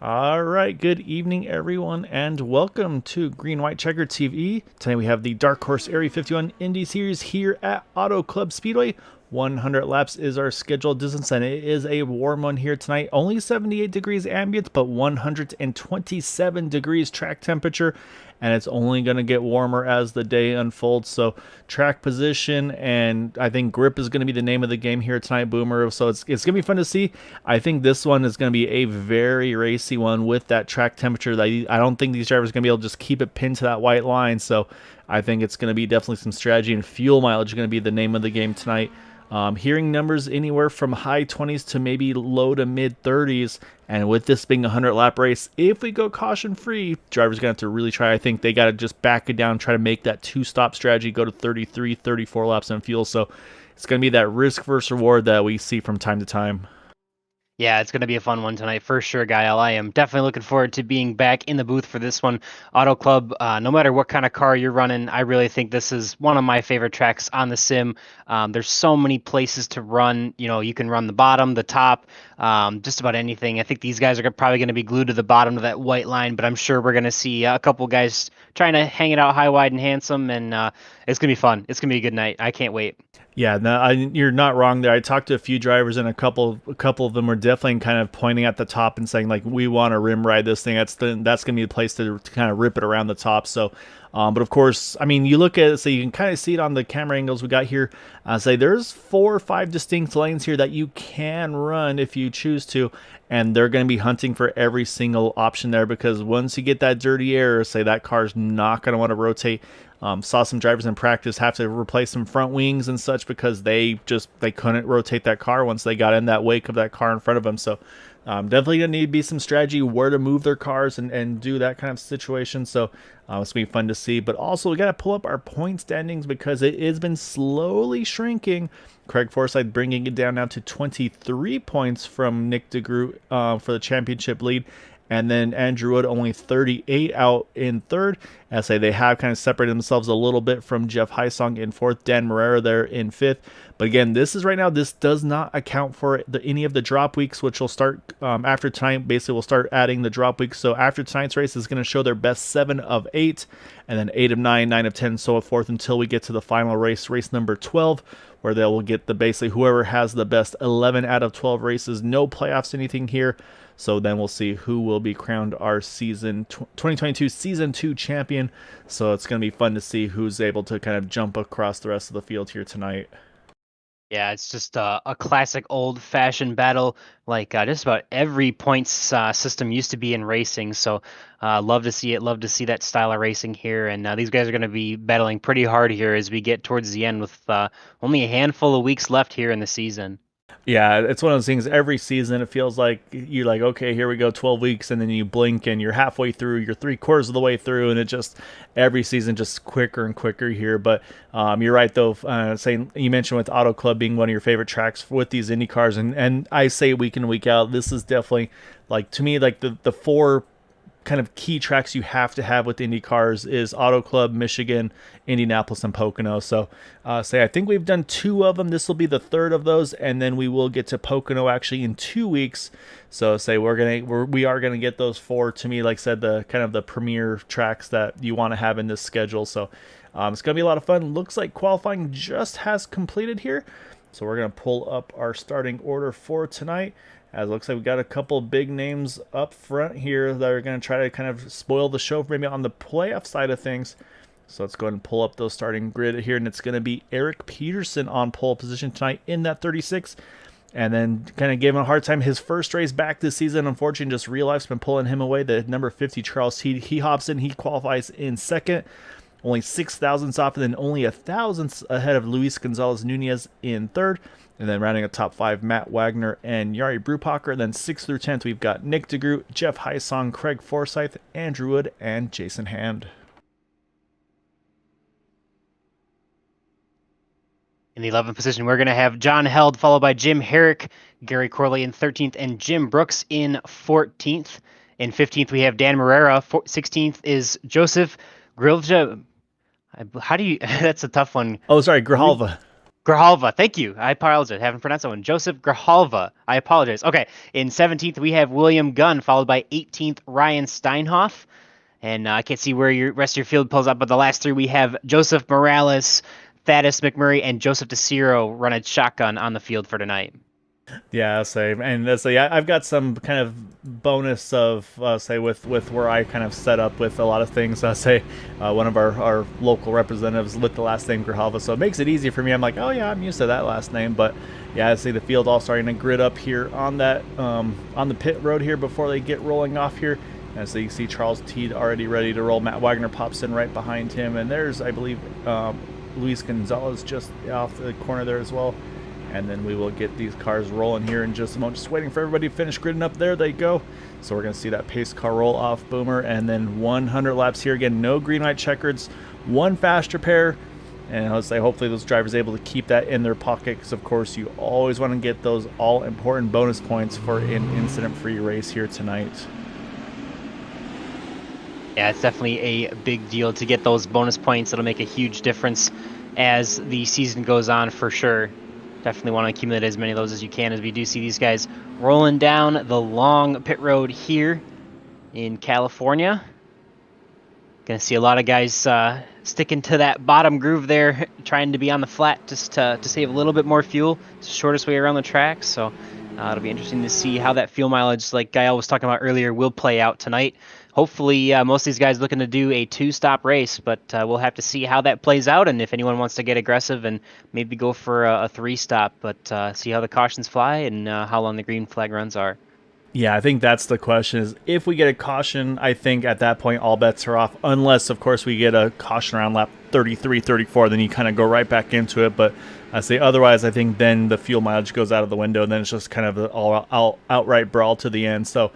All right, good evening, everyone, and welcome to Green White Checker TV. Today we have the Dark Horse Area 51 Indy Series here at Auto Club Speedway. 100 laps is our scheduled distance, and it is a warm one here tonight. Only 78 degrees ambient, but 127 degrees track temperature, and it's only going to get warmer as the day unfolds. So track position and I think grip is going to be the name of the game here tonight, Boomer. So it's going to be fun to see. I think this one is going to be a very racy one with that track temperature. I don't think these drivers are going to be able to just keep it pinned to that white line. So I think it's going to be definitely some strategy, and fuel mileage going to be the name of the game tonight. Hearing numbers anywhere from high 20s to maybe low to mid 30s. And with this being a 100 lap race, if we go caution free, drivers going to have to really try. I think they got to just back it down, try to make that two-stop strategy, go to 33, 34 laps on fuel. So it's going to be that risk versus reward that we see from time to time. Yeah, it's going to be a fun one tonight for sure, Gael. I am definitely looking forward to being back in the booth for this one. Auto Club, no matter what kind of car you're running, I really think this is one of my favorite tracks on the sim. There's so many places to run. You know, you can run the bottom, the top, just about anything. I think these guys are probably going to be glued to the bottom of that white line, but I'm sure we're going to see a couple guys trying to hang it out high, wide, and handsome, and it's going to be fun. It's going to be a good night. I can't wait. Yeah, no, you're not wrong there. I talked to a few drivers, and a couple of them were definitely kind of pointing at the top and saying, like, we want to rim ride this thing. That's going to be the place to kind of rip it around the top. So, but of course, I mean, you look at it, so you can kind of see it on the camera angles we got here. Say there's 4 or 5 distinct lanes here that you can run if you choose to, and they're going to be hunting for every single option there, because once you get that dirty air, say that car's not going to want to rotate. Saw some drivers in practice have to replace some front wings and such because they couldn't rotate that car once they got in that wake of that car in front of them. So definitely gonna need to be some strategy where to move their cars and do that kind of situation. So it's gonna be fun to see. But also we gotta pull up our point standings because it has been slowly shrinking. Craig Forsyth bringing it down now to 23 points from Nick DeGroot for the championship lead. And then Andrew Wood only 38 out in third. As I say, they have kind of separated themselves a little bit from Jeff Heisong in fourth, Dan Morera there in fifth. But again, this does not account for any of the drop weeks, which will start after tonight. Basically, we'll start adding the drop weeks. So after tonight's race is going to show their best 7 of 8, and then 8 of 9, 9 of 10, so forth until we get to the final race, race number 12, where they will get basically whoever has the best 11 out of 12 races. No playoffs, anything here. So then we'll see who will be crowned our 2022 Season 2 champion. So it's going to be fun to see who's able to kind of jump across the rest of the field here tonight. Yeah, it's just a classic old-fashioned battle, like just about every points system used to be in racing. So love to see it. Love to see that style of racing here. And these guys are going to be battling pretty hard here as we get towards the end with only a handful of weeks left here in the season. Yeah, it's one of those things every season. It feels like you're like, okay, here we go, 12 weeks, and then you blink and you're halfway through, you're 3/4 of the way through, and it just every season just quicker and quicker here. But you're right though, saying you mentioned with Auto Club being one of your favorite tracks with these Indy cars, and I say week in and week out, this is definitely like to me like the 4 kind of key tracks you have to have with Indy cars is Auto Club, Michigan, Indianapolis, and Pocono. So I think we've done 2 of them. This will be the 3rd of those, and then we will get to Pocono actually in 2 weeks. So we are gonna get those 4, to me, like I said, the kind of the premier tracks that you want to have in this schedule. So it's gonna be a lot of fun. Looks like qualifying just has completed here. So we're gonna pull up our starting order for tonight. As it looks like we got a couple big names up front here that are going to try to kind of spoil the show maybe on the playoff side of things. So let's go ahead and pull up those starting grid here, and it's going to be Eric Peterson on pole position tonight in that 36. And then kind of gave him a hard time. His first race back this season, unfortunately, just real life's been pulling him away. The number 50, Charles Heed, he hops in, he qualifies in second. Only 6 thousandths off, and then only 1,000ths ahead of Luis Gonzalez Nunez in third. And then rounding a top 5, Matt Wagner and Yari Brupacher. And then 6th through 10th, we've got Nick DeGroot, Jeff Heisong, Craig Forsyth, Andrew Wood, and Jason Hand. In the 11th position, we're going to have John Held, followed by Jim Herrick, Gary Corley in 13th, and Jim Brooks in 14th. In 15th, we have Dan Morera. 16th is Joseph Grilja. How do you? That's a tough one. Oh, sorry, Grijalva. Grijalva, thank you. I apologize. I haven't pronounced that one. Joseph Grijalva. I apologize. Okay, in 17th, we have William Gunn, followed by 18th, Ryan Steinhoff. And I can't see where your rest of your field pulls up, but the last three we have Joseph Morales, Thaddeus McMurray, and Joseph DeCiro running shotgun on the field for tonight. Yeah, same. And so yeah, I've got some kind of bonus of say with where I kind of set up with a lot of things. Say one of our local representatives lit the last name Grijalva, so it makes it easy for me. I'm like, oh yeah, I'm used to that last name. But yeah, I see the field all starting to grid up here on that on the pit road here before they get rolling off here. And so you see Charles Teed already ready to roll. Matt Wagner pops in right behind him, and there's, I believe, Luis Gonzalez just off the corner there as well. And then we will get these cars rolling here in just a moment. Just waiting for everybody to finish gridding up. There they go. So we're going to see that pace car roll off, Boomer. And then 100 laps here. Again, no green light checkers. One fast repair. And let's say hopefully those drivers are able to keep that in their pocket. Because, of course, you always want to get those all-important bonus points for an incident-free race here tonight. Yeah, it's definitely a big deal to get those bonus points. It'll make a huge difference as the season goes on for sure. Definitely want to accumulate as many of those as you can, as we do see these guys rolling down the long pit road here in California. Gonna see a lot of guys sticking to that bottom groove there, trying to be on the flat just to save a little bit more fuel. It's the shortest way around the track, so it'll be interesting to see how that fuel mileage, like Gael was talking about earlier, will play out tonight. Hopefully, most of these guys looking to do a two-stop race, but we'll have to see how that plays out, and if anyone wants to get aggressive and maybe go for a three-stop, but see how the cautions fly and how long the green flag runs are. Yeah, I think that's the question, is if we get a caution, I think at that point all bets are off, unless, of course, we get a caution around lap 33, 34, then you kind of go right back into it. But I say otherwise, I think then the fuel mileage goes out of the window, and then it's just kind of an outright brawl to the end. So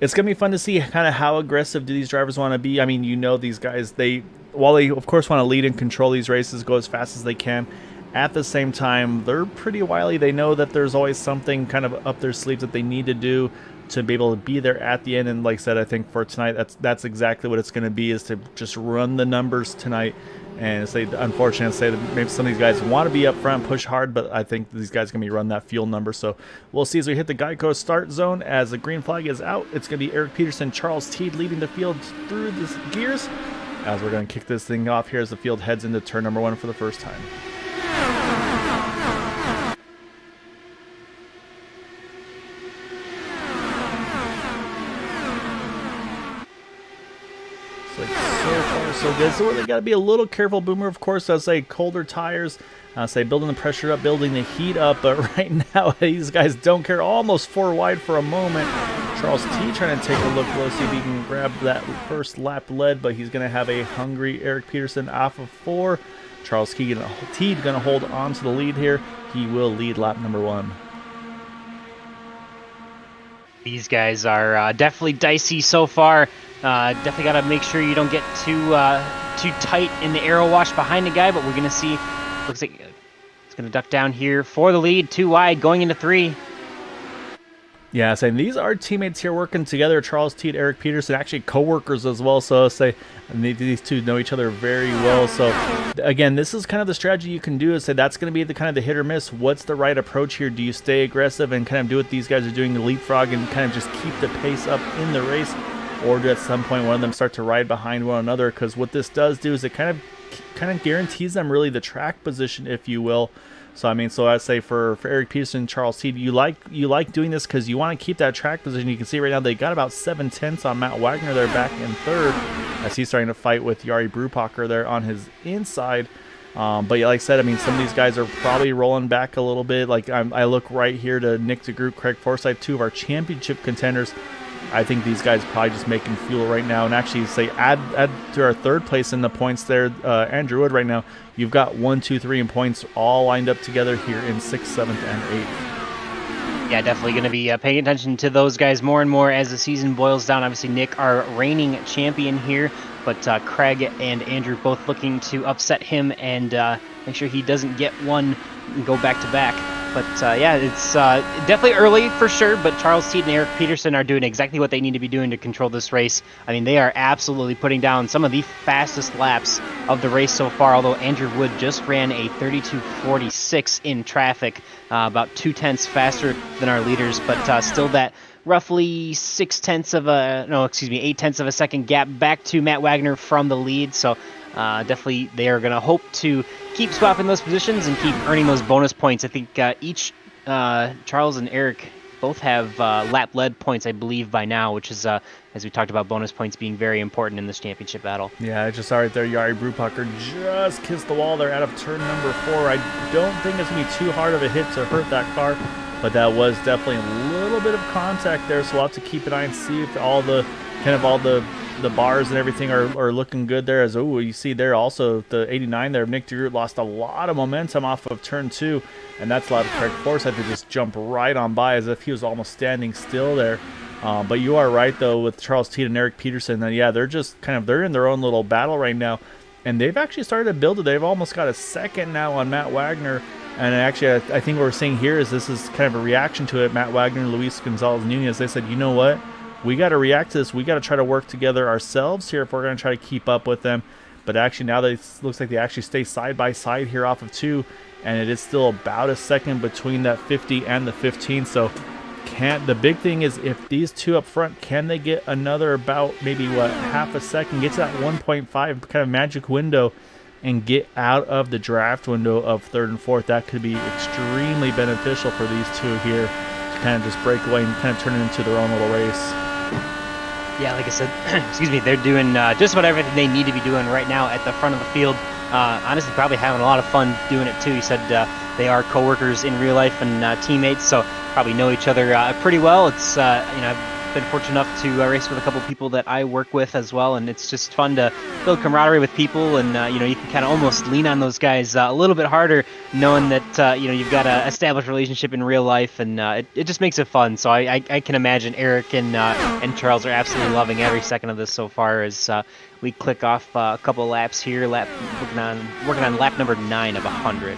it's going to be fun to see kind of how aggressive do these drivers want to be. I mean, you know, these guys, while they, of course, want to lead and control these races, go as fast as they can, at the same time, they're pretty wily. They know that there's always something kind of up their sleeves that they need to do to be able to be there at the end. And like I said, I think for tonight, that's exactly what it's going to be, is to just run the numbers tonight. And say, unfortunately, say that maybe some of these guys want to be up front, push hard, but I think these guys are going to be run that fuel number. So we'll see as we hit the Geico start zone. As the green flag is out, it's going to be Eric Peterson, Charles Teed leading the field through the gears, as we're going to kick this thing off here as the field heads into turn number 1 for the first time. So good. So they got to be a little careful, Boomer. Of course, I'll say colder tires, say building the pressure up, building the heat up. But right now, these guys don't care. Almost 4 wide for a moment. Charles T trying to take a look low, see if he can grab that first lap lead, but he's going to have a hungry Eric Peterson off of 4. Charles T going to hold on to the lead here. He will lead lap number 1. These guys are definitely dicey so far. Definitely got to make sure you don't get too tight in the aero wash behind the guy, but we're going to see. Looks like it's going to duck down here for the lead. 2 wide going into 3. Yeah, saying these are teammates here working together. Charles Teed, Eric Peterson, actually co-workers as well. So say these two know each other very well. So again, this is kind of the strategy you can do, is say that's going to be the kind of the hit or miss. What's the right approach here? Do you stay aggressive and kind of do what these guys are doing, the leapfrog, and kind of just keep the pace up in the race? Or do at some point one of them start to ride behind one another? Because what this does do is it kind of guarantees them really the track position, if you will. So I mean, so I'd say for Eric Peterson and Charles Teed, you like doing this because you want to keep that track position. You can see right now they got about 7/10 on Matt Wagner there back in 3rd, as he's starting to fight with Jari Brupacher there on his inside. But yeah, like I said, I mean, some of these guys are probably rolling back a little bit. Like I look right here to Nick DeGroot, Craig Forsyth, 2 of our championship contenders. I think these guys probably just making fuel right now, and actually say add to our 3rd place in the points there, Andrew Wood right now. You've got 1, 2, 3 in points all lined up together here in 6th, 7th, and 8th. Yeah, definitely going to be paying attention to those guys more and more as the season boils down. Obviously, Nick, our reigning champion here, but Craig and Andrew both looking to upset him and make sure he doesn't get one and go back to back. But yeah, it's definitely early for sure, but Charles Teed and Eric Peterson are doing exactly what they need to be doing to control this race. I mean, they are absolutely putting down some of the fastest laps of the race so far, although Andrew Wood just ran a 32.46 in traffic, about 0.2 faster than our leaders, but still that roughly 8/10 of a second gap back to Matt Wagner from the lead. So definitely they are going to hope to keep swapping those positions and keep earning those bonus points. I think each Charles and Eric both have lap lead points, I believe, by now, which is, as we talked about, bonus points being very important in this championship battle. Yeah, I just saw right there, Jari Brupacher just kissed the wall there out of turn number 4. I don't think it's going to be too hard of a hit to hurt that car, but that was definitely a little bit of contact there, so we'll have to keep an eye and see if all the bars and everything are looking good there. As you see there also the 89 there, Nick DeGroot lost a lot of momentum off of turn 2, and that's allowed Craig Forsyth to just jump right on by as if he was almost standing still there. But you are right though with Charles Teed and Eric Peterson that yeah, they're just they're in their own little battle right now, and they've actually started to build it. They've almost got a second now on Matt Wagner. And actually, I think what we're seeing here is this is kind of a reaction to it. Matt Wagner and Luis Gonzalez Nunez, they said, you know what? We got to react to this. We got to try to work together ourselves here if we're going to try to keep up with them. But actually, now that it looks like they actually stay side by side here off of 2, and it is still about a second between that 50 and the 15. So the big thing is if these two up front, can they get another about maybe half a second, get to that 1.5 kind of magic window, and get out of the draft window of 3rd and 4th. That could be extremely beneficial for these two here to kind of just break away and kind of turn it into their own little race. Yeah, like I said, excuse me, they're doing just about everything they need to be doing right now at the front of the field. Honestly, probably having a lot of fun doing it too. He said they are co-workers in real life and teammates, so probably know each other pretty well. It's I've been fortunate enough to race with a couple people that I work with as well, and it's just fun to build camaraderie with people, and you can kind of almost lean on those guys a little bit harder, knowing that you've got an established relationship in real life, and it just makes it fun. So I can imagine Eric and Charles are absolutely loving every second of this so far as we click off a couple laps here, working on lap number 9 of 100.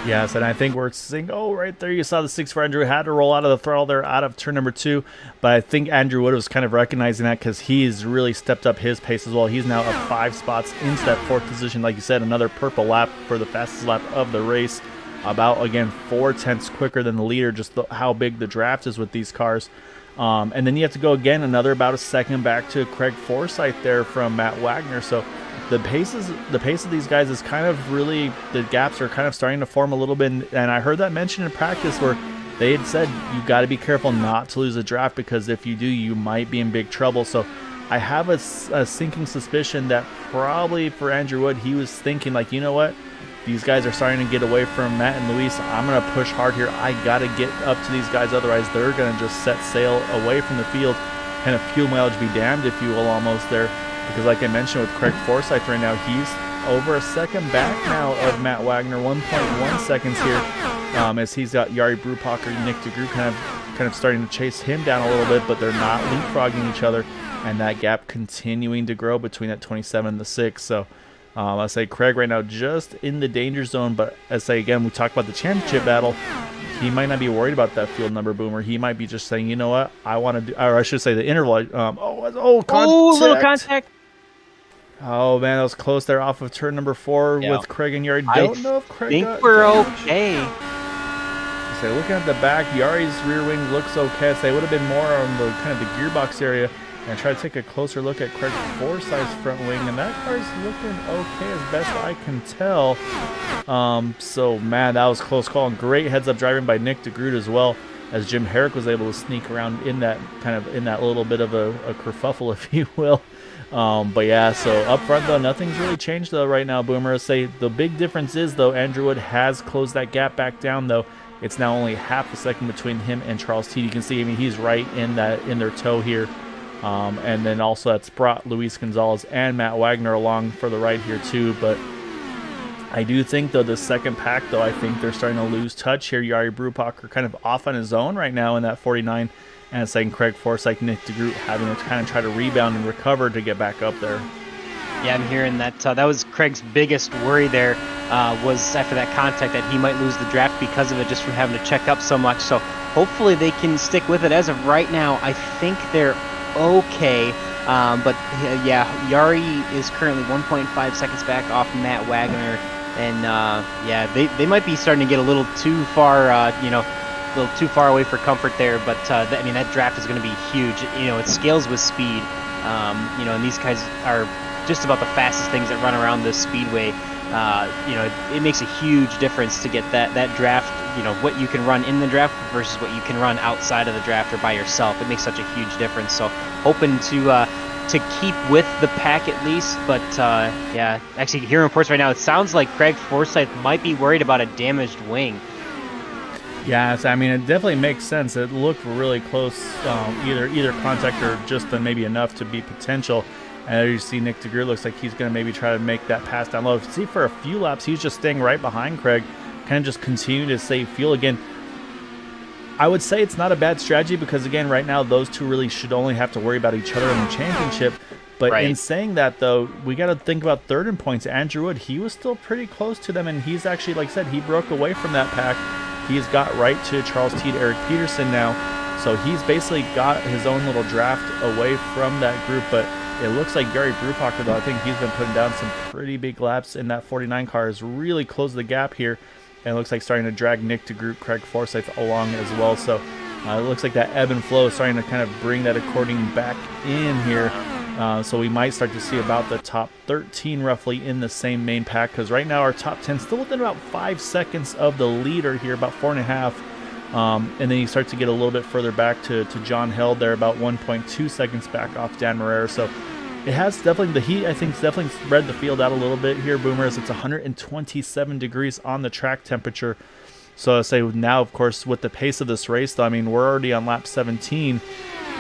Yes, and I think we're seeing, right there you saw the 6 for Andrew had to roll out of the throttle there out of turn number 2, but I think Andrew Wood was kind of recognizing that because he's really stepped up his pace as well. He's now up 5 spots into that 4th position. Like you said, another purple lap for the fastest lap of the race, about, again, 0.4 quicker than the leader, just how big the draft is with these cars. And then you have to go again another about a second back to Craig Forsyth there from Matt Wagner. So the pace of these guys is kind of really, the gaps are kind of starting to form a little bit. And I heard that mentioned in practice where they had said you got to be careful not to lose a draft, because if you do, you might be in big trouble. So I have a sinking suspicion that probably for Andrew Wood, he was thinking like, you know what? These guys are starting to get away from Matt and Luis. I'm going to push hard here. I got to get up to these guys. Otherwise, they're going to just set sail away from the field. Kind of fuel mileage be damned, if you will, almost there. Because like I mentioned with Craig Forsyth right now, he's over a second back now of Matt Wagner, 1.1 seconds here, as he's got Jari Brupacher and Nick DeGroot kind of starting to chase him down a little bit, but they're not leapfrogging each other. And that gap continuing to grow between that 27 and the 6. So I say Craig right now just in the danger zone, but as I say again, we talked about the championship battle. He might not be worried about that field number, Boomer. He might be just saying, you know what, I want to do, or I should say the interval. Contact. Little contact. Oh man, that was close there off of turn number 4 with Craig and Yari. Don't know if Craig think we're okay. So looking at the back, Yari's rear wing looks okay. So they would have been more on the kind of the gearbox area. And try to take a closer look at Craig Forsyth's front wing, and that car's looking okay as best I can tell. So man, that was a close call, and great heads-up driving by Nick DeGroot as well, as Jim Herrick was able to sneak around in that little bit of a kerfuffle, if you will. But yeah, so up front though, nothing's really changed though right now, Boomer. Say the big difference is though, Andrew Wood has closed that gap back down though. It's now only half a second between him and Charles Teed. You can see, I mean, he's right in their toe here. And then also that's brought Luis Gonzalez and Matt Wagner along for the ride here too. But I do think though the second pack though, I think they're starting to lose touch here. Jari Brupacher kind of off on his own right now in that 49, and second Craig Forsyth, Nick DeGroot having to kind of try to rebound and recover to get back up there. Yeah, I'm hearing that. That was Craig's biggest worry there, was after that contact that he might lose the draft because of it, just from having to check up so much. So hopefully they can stick with it. As of right now, I think they're okay. But yeah, Yari is currently 1.5 seconds back off Matt Wagner. And yeah, they might be starting to get a little too far, a little too far away for comfort there. But I mean, that draft is going to be huge. It scales with speed. And these guys are just about the fastest things that run around this speedway. It makes a huge difference to get that draft. What you can run in the draft versus what you can run outside of the draft or by yourself. It makes such a huge difference. So hoping to keep with the pack at least. But yeah, actually hearing reports right now, it sounds like Craig Forsyth might be worried about a damaged wing. Yeah, so, I mean, it definitely makes sense. It looked really close, either contact or just maybe enough to be potential. And there you see Nick DeGroot looks like he's going to maybe try to make that pass down low. See, for a few laps, he's just staying right behind Craig, kind of just continue to save fuel. Again, I would say it's not a bad strategy because, again, right now, those two really should only have to worry about each other in the championship. But Right. in saying that, though, we got to think about third in points. Andrew Wood, he was still pretty close to them, and he's actually, like I said, he broke away from that pack. He's got right to Charles Teed, Eric Peterson now. So he's basically got his own little draft away from that group. But it looks like Gary Brubacher, though, I think he's been putting down some pretty big laps in that 49 car, has really closed the gap here. And it looks like starting to drag Nick DeGroot, Craig Forsyth along as well. So it looks like that ebb and flow is starting to kind of bring that according back in here. So we might start to see about the top 13 roughly in the same main pack, because right now our top 10 still within about 5 seconds of the leader here, about 4.5. And then you start to get a little bit further back to John Held there, about 1.2 seconds back off Dan Marrero. So it has definitely, the heat I think definitely spread the field out a little bit here, Boomers. It's 127 degrees on the track temperature. So I say now, of course, with the pace of this race, though, I mean, we're already on lap 17.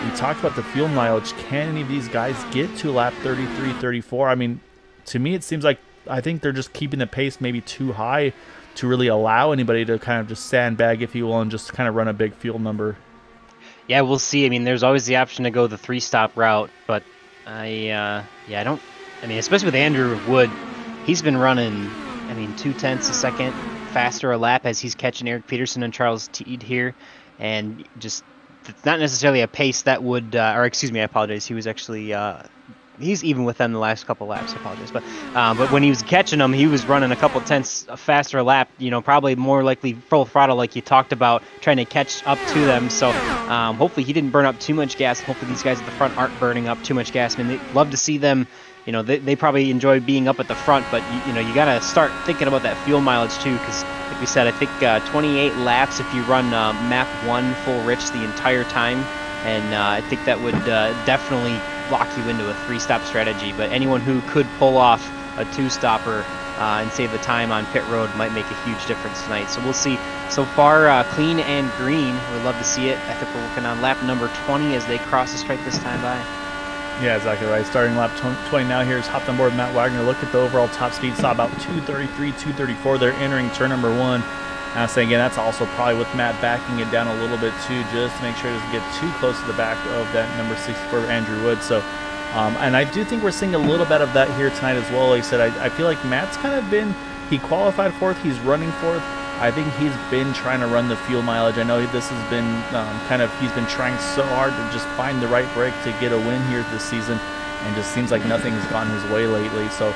We talked about the fuel mileage. Can any of these guys get to lap 33, 34? I mean, to me, it seems like I think they're just keeping the pace maybe too high to really allow anybody to kind of just sandbag, if you will, and just kind of run a big fuel number. Yeah, we'll see. I mean, there's always the option to go the 3-stop route, but I don't. I mean, especially with Andrew Wood, he's been running, 0.2 seconds faster a lap as he's catching Eric Peterson and Charles Teed here, and just it's not necessarily a pace that would, or excuse me, I apologize. He was actually, he's even with them the last couple laps. I apologize, but when he was catching them, he was running a couple tenths faster a lap. Probably more likely full throttle, like you talked about, trying to catch up to them. So hopefully he didn't burn up too much gas. Hopefully these guys at the front aren't burning up too much gas. I mean, they love to see them. They probably enjoy being up at the front, but you got to start thinking about that fuel mileage too, because like we said, I think 28 laps if you run map 1 full rich the entire time, and I think that would definitely lock you into a 3-stop strategy. But anyone who could pull off a 2-stopper and save the time on pit road might make a huge difference tonight. So we'll see. So far, clean and green. We'd love to see it. I think we're working on lap number 20 as they cross the stripe this time by. Yeah, exactly right. Starting lap 20 now. Here's hopped on board Matt Wagner. Look at the overall top speed. Saw about 233, 234. They're entering turn number 1. And I say again, that's also probably with Matt backing it down a little bit too, just to make sure it doesn't get too close to the back of that number 64 Andrew Wood. So, and I do think we're seeing a little bit of that here tonight as well. Like I said, I feel like Matt's kind of been, he qualified 4th, he's running 4th. I think he's been trying to run the fuel mileage. I know this has been he's been trying so hard to just find the right break to get a win here this season, and just seems like nothing has gone his way lately. So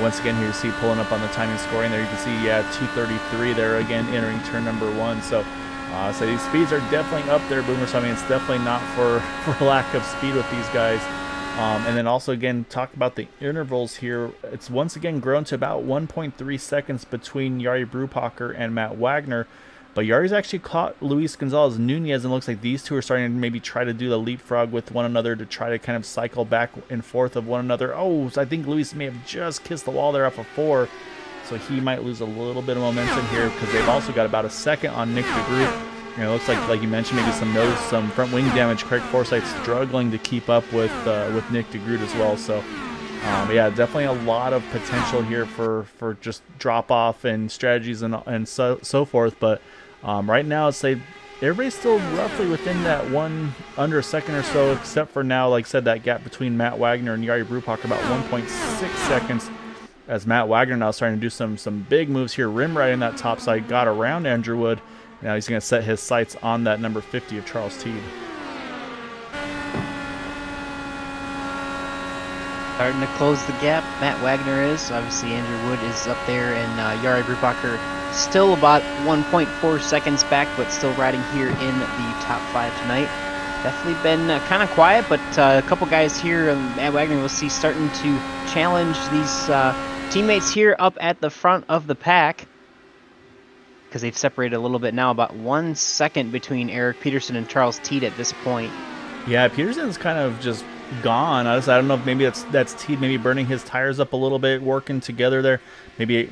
once again, here you see pulling up on the timing scoring there, you can see, 233 there again, entering turn number 1. So so these speeds are definitely up there, Boomer. So I mean, it's definitely not for lack of speed with these guys. And then also, again, talk about the intervals here. It's once again grown to about 1.3 seconds between Yari Brubacher and Matt Wagner. But Yari's actually caught Luis Gonzalez Nunez, and looks like these two are starting to maybe try to do the leapfrog with one another to try to kind of cycle back and forth of one another. Oh, so I think Luis may have just kissed the wall there off of 4. So he might lose a little bit of momentum here, because they've also got about a second on Nick DeGroot. It looks like you mentioned, maybe some front wing damage. Craig Forsyth struggling to keep up with Nick DeGroot as well. So, yeah, definitely a lot of potential here for just drop off and strategies and so forth. But right now, I'd say everybody's still roughly within that one, under a second or so, except for now, like I said, that gap between Matt Wagner and Jari Brubacher, about 1.6 seconds, as Matt Wagner now starting to do some big moves here, rim right in that top side, got around Andrew Wood. Now he's going to set his sights on that number 50 of Charles Teed. Starting to close the gap, Matt Wagner is. Obviously, Andrew Wood is up there, and Jari Brubacher still about 1.4 seconds back, but still riding here in the top 5 tonight. Definitely been kind of quiet, but a couple guys here, Matt Wagner, we'll see starting to challenge these teammates here up at the front of the pack, because they've separated a little bit now, about 1 second between Eric Peterson and Charles Teed at this point. Yeah, Peterson's kind of just gone. I don't know if maybe that's Teed maybe burning his tires up a little bit, working together there. Maybe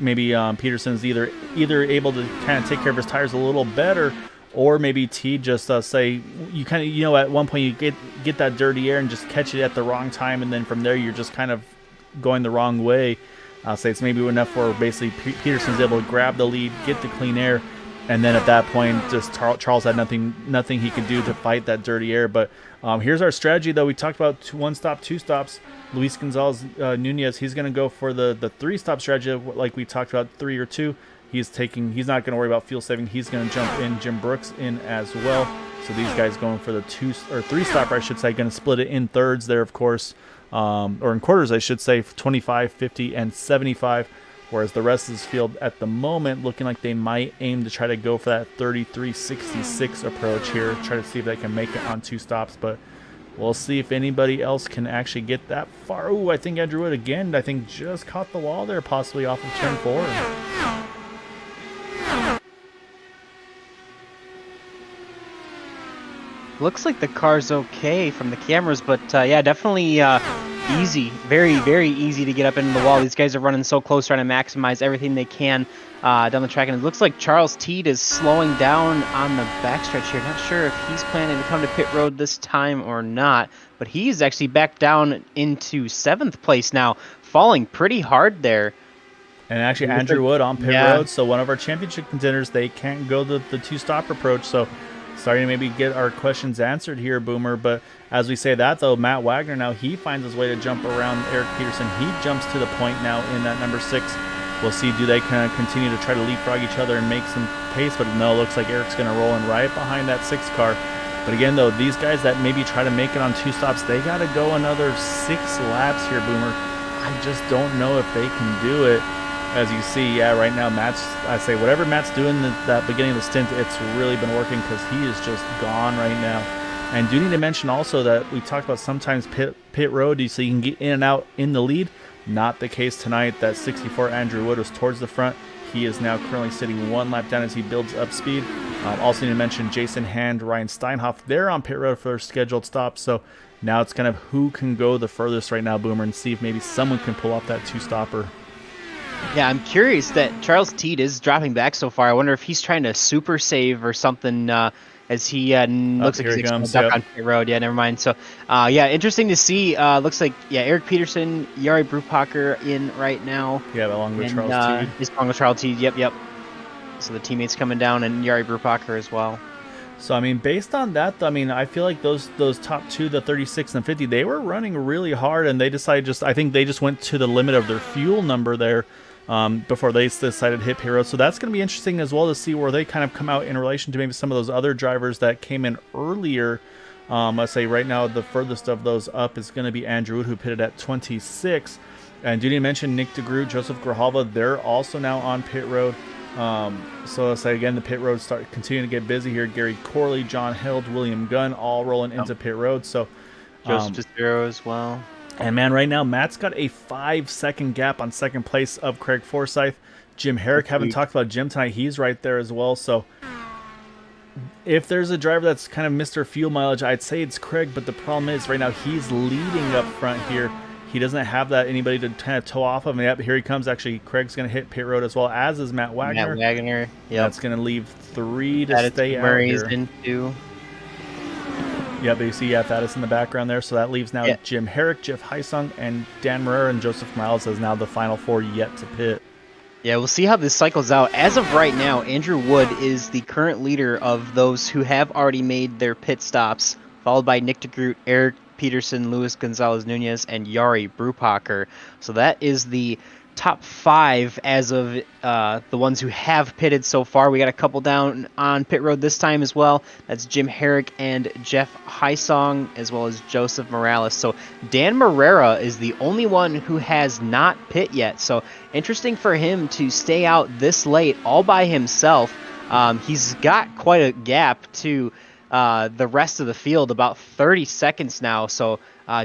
Peterson's either able to kind of take care of his tires a little better, or maybe Teed just say you kind of, you know, at one point you get that dirty air and just catch it at the wrong time, and then from there you're just kind of going the wrong way. I'll say it's maybe enough where basically Peterson's able to grab the lead, get the clean air, and then at that point, just Charles had nothing he could do to fight that dirty air. But here's our strategy, though. We talked about 1 stop, 2 stops. Luis Gonzalez Nunez, he's going to go for the 3-stop strategy, like we talked about, 3 or 2. He's not going to worry about fuel saving. He's going to jump in. Jim Brooks in as well. So these guys going for the 2 or 3-stopper, I should say, going to split it in thirds there, of course. Or in quarters, I should say, 25, 50, and 75, whereas the rest of this field at the moment looking like they might aim to try to go for that 33-66 approach here, try to see if they can make it on 2 stops, but we'll see if anybody else can actually get that far. Ooh, I think Andrew Wood again, I think just caught the wall there, possibly off of turn 4. Looks like the car's okay from the cameras, but yeah, definitely easy. Very, very easy to get up into the wall. These guys are running so close, trying to maximize everything they can down the track. And it looks like Charles Teed is slowing down on the backstretch here. Not sure if he's planning to come to pit road this time or not, but he's actually back down into 7th place now, falling pretty hard there. And actually, Andrew Wood on pit road, so one of our championship contenders, they can't go the 2-stop approach, so starting to maybe get our questions answered here, Boomer. But as we say that, though, Matt Wagner now, he finds his way to jump around Eric Peterson. He jumps to the point now in that number 6. We'll see, do they kind of continue to try to leapfrog each other and make some pace? But no, it looks like Eric's going to roll in right behind that 6 car. But again, though, these guys that maybe try to make it on 2 stops, they got to go another 6 laps here, Boomer. I just don't know if they can do it. As you see, yeah, right now, I say whatever Matt's doing that beginning of the stint, it's really been working because he is just gone right now. And do need to mention also that we talked about sometimes pit road, so you can get in and out in the lead. Not the case tonight. That 64 Andrew Wood was towards the front. He is now currently sitting 1 lap down as he builds up speed. Also need to mention Jason Hand, Ryan Steinhoff. They're on pit road for their scheduled stops. So now it's kind of who can go the furthest right now, Boomer, and see if maybe someone can pull off that 2-stopper. Yeah, I'm curious that Charles Teed is dropping back so far. I wonder if he's trying to super save or something as he looks like he's going to duck on pit road. Yeah, never mind. So, yeah, interesting to see. Looks like, yeah, Eric Peterson, Jari Brubacher in right now. Yeah, along with Charles Teed. He's along with Charles Teed, yep. So the teammates coming down and Jari Brubacher as well. So, I mean, based on that, I mean, I feel like those top 2, the 36 and 50, they were running really hard, and they decided I think they just went to the limit of their fuel number there. Before they decided to hit pit road. So that's going to be interesting as well to see where they kind of come out in relation to maybe some of those other drivers that came in earlier. Let's say right now the furthest of those up is going to be Andrew Wood, who pitted at 26. And do you mention Nick DeGroot, Joseph Grijalva? They're also now on pit road. So let's say again the pit road continuing to get busy here. Gary Corley, John Held, William Gunn all rolling into pit road. So Joseph Cestero as well. And man, right now, Matt's got a 5-second gap on 2nd place of Craig Forsyth. Jim Herrick, haven't talked about Jim tonight. He's right there as well. So if there's a driver that's kind of Mr. Fuel Mileage, I'd say it's Craig. But the problem is right now he's leading up front here. He doesn't have that anybody to kind of tow off of him. Yep, here he comes. Actually, Craig's going to hit pit road as well, as is Matt Wagner. Yep. That's going to leave 3 to stay out here. Into. Yeah, but you see, Thaddeus in the background there. So that leaves now Jim Herrick, Jeff Heisung, and Dan Moreira, and Joseph Miles as now the final 4 yet to pit. Yeah, we'll see how this cycles out. As of right now, Andrew Wood is the current leader of those who have already made their pit stops, followed by Nick DeGroot, Eric Peterson, Luis Gonzalez Nunez, and Yari Brupacher. So that is the top 5 as of the ones who have pitted so far. We got a couple down on pit road this time as well. That's Jim Herrick and Jeff Hysong, as well as Joseph Morales. So Dan Marrera is the only one who has not pit yet. So interesting for him to stay out this late all by himself. He's got quite a gap to the rest of the field, about 30 seconds now. So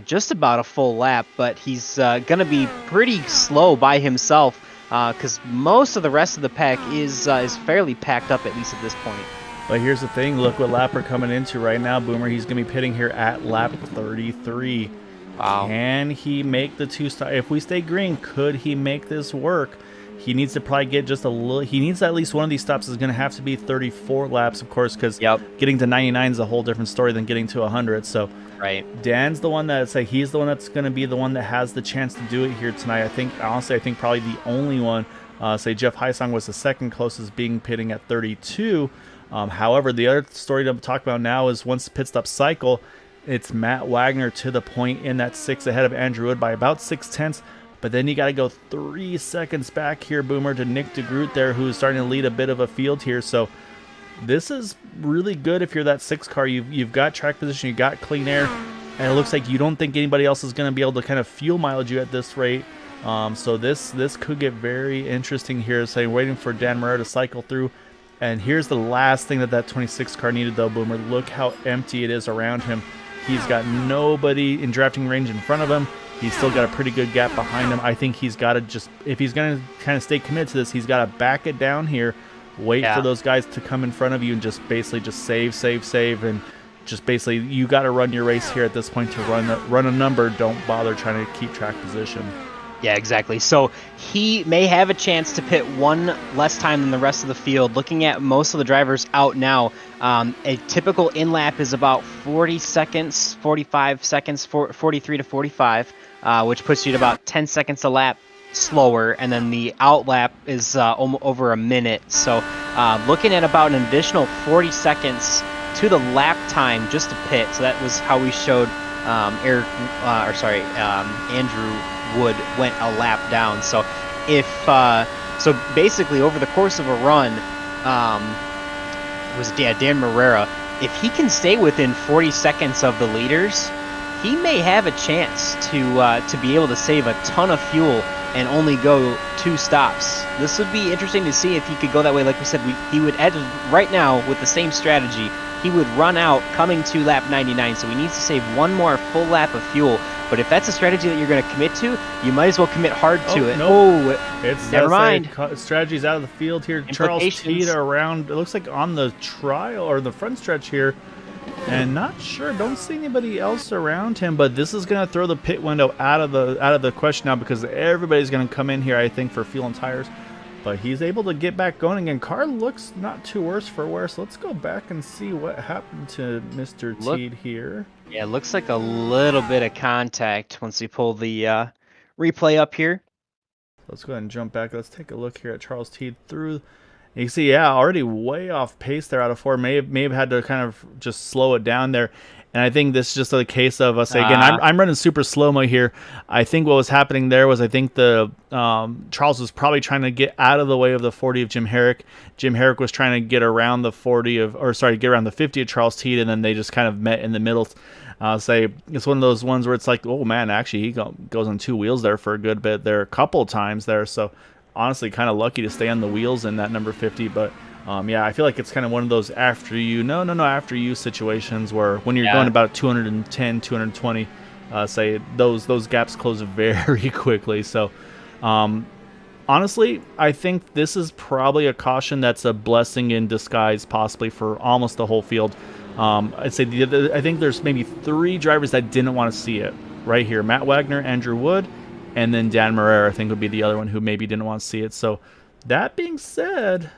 just about a full lap, but he's going to be pretty slow by himself because most of the rest of the pack is fairly packed up, at least at this point. But here's the thing, look what lap we're coming into right now, Boomer. He's going to be pitting here at lap 33. Wow. Can he make the 2-stop? If we stay green, could he make this work? He needs to probably get just a little. He needs at least one of these stops is going to have to be 34 laps, of course, because getting to 99 is a whole different story than getting to 100. So Dan's the one he's the one that's going to be the one that has the chance to do it here tonight. I think probably the only one. Say Jeff Hysong was the second closest, being pitting at 32. However, the other story to talk about now is once the pit stop cycle, it's Matt Wagner to the point in that 6 ahead of Andrew Wood by about 6/10. But then you got to go 3 seconds back here, Boomer, to Nick DeGroot there, who's starting to lead a bit of a field here. So this is really good if you're that 6 car. You've got track position, you got clean air, and it looks like you don't think anybody else is going to be able to kind of fuel mileage you at this rate. So this could get very interesting here. So waiting for Dan Marrera to cycle through. And here's the last thing that 26 car needed, though, Boomer. Look how empty it is around him. He's got nobody in drafting range in front of him. He's still got a pretty good gap behind him. I think he's got to just, if he's going to kind of stay committed to this, he's got to back it down here, wait for those guys to come in front of you, and just basically just save, and just basically you got to run your race here at this point to run a number. Don't bother trying to keep track position. Yeah, exactly. So he may have a chance to pit one less time than the rest of the field. Looking at most of the drivers out now, a typical in-lap is about 40 seconds, 45 seconds, 43 to 45, which puts you at about 10 seconds a lap slower, and then the out lap is over a minute. So looking at about an additional 40 seconds to the lap time just to pit. So that was how we showed Andrew Wood went a lap down. So if so basically over the course of a run, Dan Marrera, if he can stay within 40 seconds of the leaders, he may have a chance to be able to save a ton of fuel and only go 2 stops. This would be interesting to see if he could go that way. Like we said, he would right now with the same strategy, he would run out coming to lap 99, so he needs to save one more full lap of fuel. But if that's a strategy that you're going to commit to, you might as well commit hard to it. Nope. Never mind. Strategy's out of the field here. Charles Teed around, it looks like on the trial or the front stretch here. And not sure, don't see anybody else around him, but this is going to throw the pit window out of the question now, because everybody's going to come in here, I think, for fuel and tires. But he's able to get back going again. Car looks not too worse for wear, so let's go back and see what happened to Mr. Teed here. Yeah, it looks like a little bit of contact once we pull the replay up here. Let's go ahead and jump back. Let's take a look here at Charles Teed through. You can see, yeah, already way off pace there out of 4. May have had to kind of just slow it down there. And I think this is just a case of us. Again, I'm running super slow-mo here. I think what was happening there was I think the Charles was probably trying to get out of the way of the 40 of Jim Herrick. Jim Herrick was trying to get around the 50 of Charles Teed, and then they just kind of met in the middle. Say it's one of those ones where it's like, oh man, actually he goes on 2 wheels there for a good bit there, a couple times there. So honestly, kind of lucky to stay on the wheels in that number 50, but. Yeah, I feel like it's kind of one of those after you situations where when you're going about 210, 220, say those gaps close very quickly. So, honestly, I think this is probably a caution that's a blessing in disguise, possibly for almost the whole field. I'd say I think there's maybe 3 drivers that didn't want to see it right here: Matt Wagner, Andrew Wood, and then Dan Marrera. I think would be the other one who maybe didn't want to see it. So, that being said.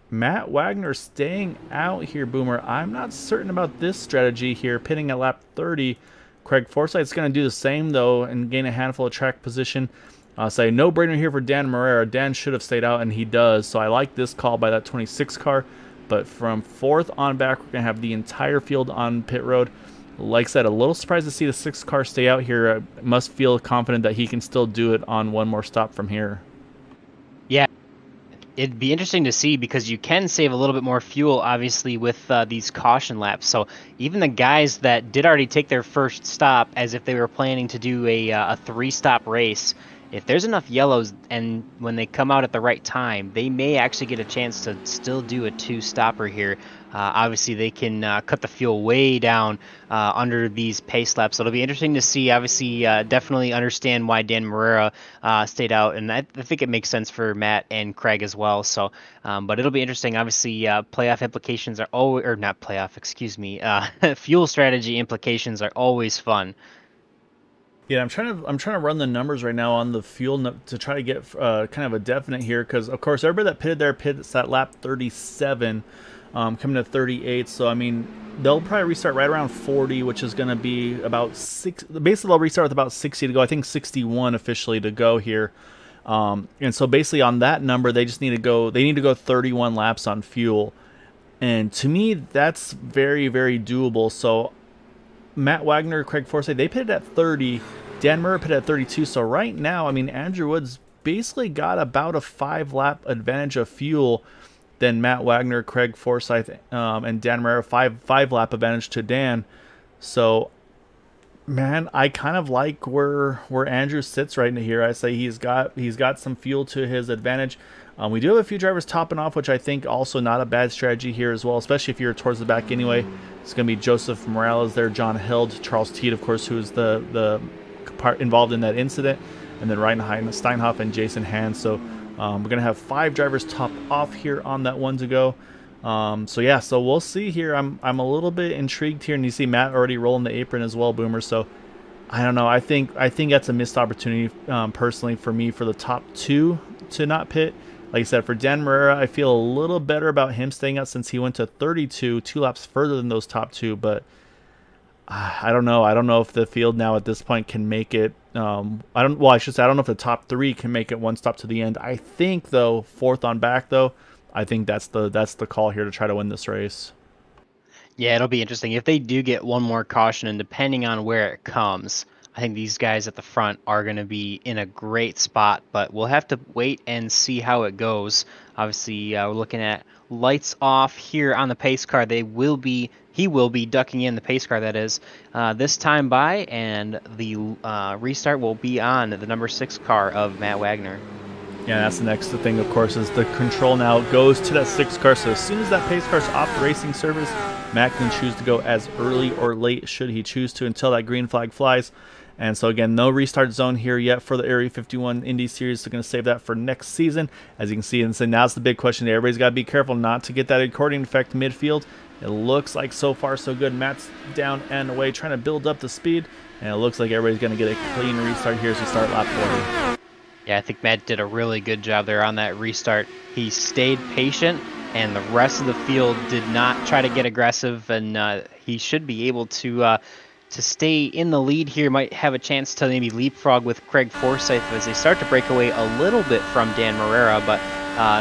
Matt Wagner staying out here, Boomer. I'm not certain about this strategy here, pitting at lap 30. Craig Forsyth's going to do the same, though, and gain a handful of track position. I'll say no-brainer here for Dan Morera. Dan should have stayed out, and he does. So I like this call by that 26 car. But from 4th on back, we're going to have the entire field on pit road. Like I said, a little surprised to see the 6th car stay out here. I must feel confident that he can still do it on one more stop from here. Yeah, it'd be interesting to see because you can save a little bit more fuel, obviously, with these caution laps. So even the guys that did already take their first stop as if they were planning to do a 3-stop race, if there's enough yellows and when they come out at the right time, they may actually get a chance to still do a 2-stopper here. Obviously, they can cut the fuel way down under these pace laps. So it'll be interesting to see. Obviously, definitely understand why Dan Morera stayed out, and I think it makes sense for Matt and Craig as well. So, but it'll be interesting. Obviously, playoff implications are always, or not playoff, excuse me, fuel strategy implications are always fun. Yeah, I'm trying to run the numbers right now on the fuel to try to get kind of a definite here, because of course everybody that pitted there pits at lap 37, coming to 38. So I mean, they'll probably restart right around 40, which is going to be about 6. Basically, they'll restart with about 60 to go. I think 61 officially to go here. And so basically on that number, they just need to go. They need to go 31 laps on fuel, and to me, that's very, very doable. So Matt Wagner, Craig Forsyth, they pitted at 30. Dan Murray pitted at 32. So right now, I mean, Andrew Woods basically got about a 5-lap advantage of fuel than Matt Wagner, Craig Forsyth, and Dan Murray, 5-lap advantage to Dan. So, man, I kind of like where Andrew sits right here. I say he's got some fuel to his advantage. We do have a few drivers topping off, which I think also not a bad strategy here as well, especially if you're towards the back anyway. It's going to be Joseph Morales there, John Held, Charles Teed, of course, who is the part involved in that incident, and then Ryan Steinhoff and Jason Hand. So we're going to have 5 drivers top off here on that one to go. So yeah, so we'll see here. I'm a little bit intrigued here, and you see Matt already rolling the apron as well, Boomer. So I don't know. I think that's a missed opportunity personally for me for the top 2 to not pit. Like I said, for Dan Morera, I feel a little better about him staying out since he went to 32, 2 laps further than those top 2. But I don't know. I don't know if the field now at this point can make it. I should say I don't know if the top 3 can make it one stop to the end. I think though, 4th on back though, I think that's the call here to try to win this race. Yeah, it'll be interesting if they do get one more caution, and depending on where it comes, I think these guys at the front are going to be in a great spot, but we'll have to wait and see how it goes. Obviously, we're looking at lights off here on the pace car. He will be ducking in the pace car, that is, this time by, and the restart will be on the number 6 car of Matt Wagner. Yeah, that's the next thing, of course, is the control now goes to that 6 car. So as soon as that pace car's off the racing service, Matt can choose to go as early or late should he choose to until that green flag flies. And so again, no restart zone here yet for the Area 51 Indy Series. So going to save that for next season. As you can see, and so now's the big question. Everybody's got to be careful not to get that accordion effect midfield. It looks like so far so good. Matt's down and away trying to build up the speed. And it looks like everybody's going to get a clean restart here as we start lap 40. Yeah, I think Matt did a really good job there on that restart. He stayed patient, and the rest of the field did not try to get aggressive, and he should be able to stay in the lead here. Might have a chance to maybe leapfrog with Craig Forsyth as they start to break away a little bit from Dan Morera, but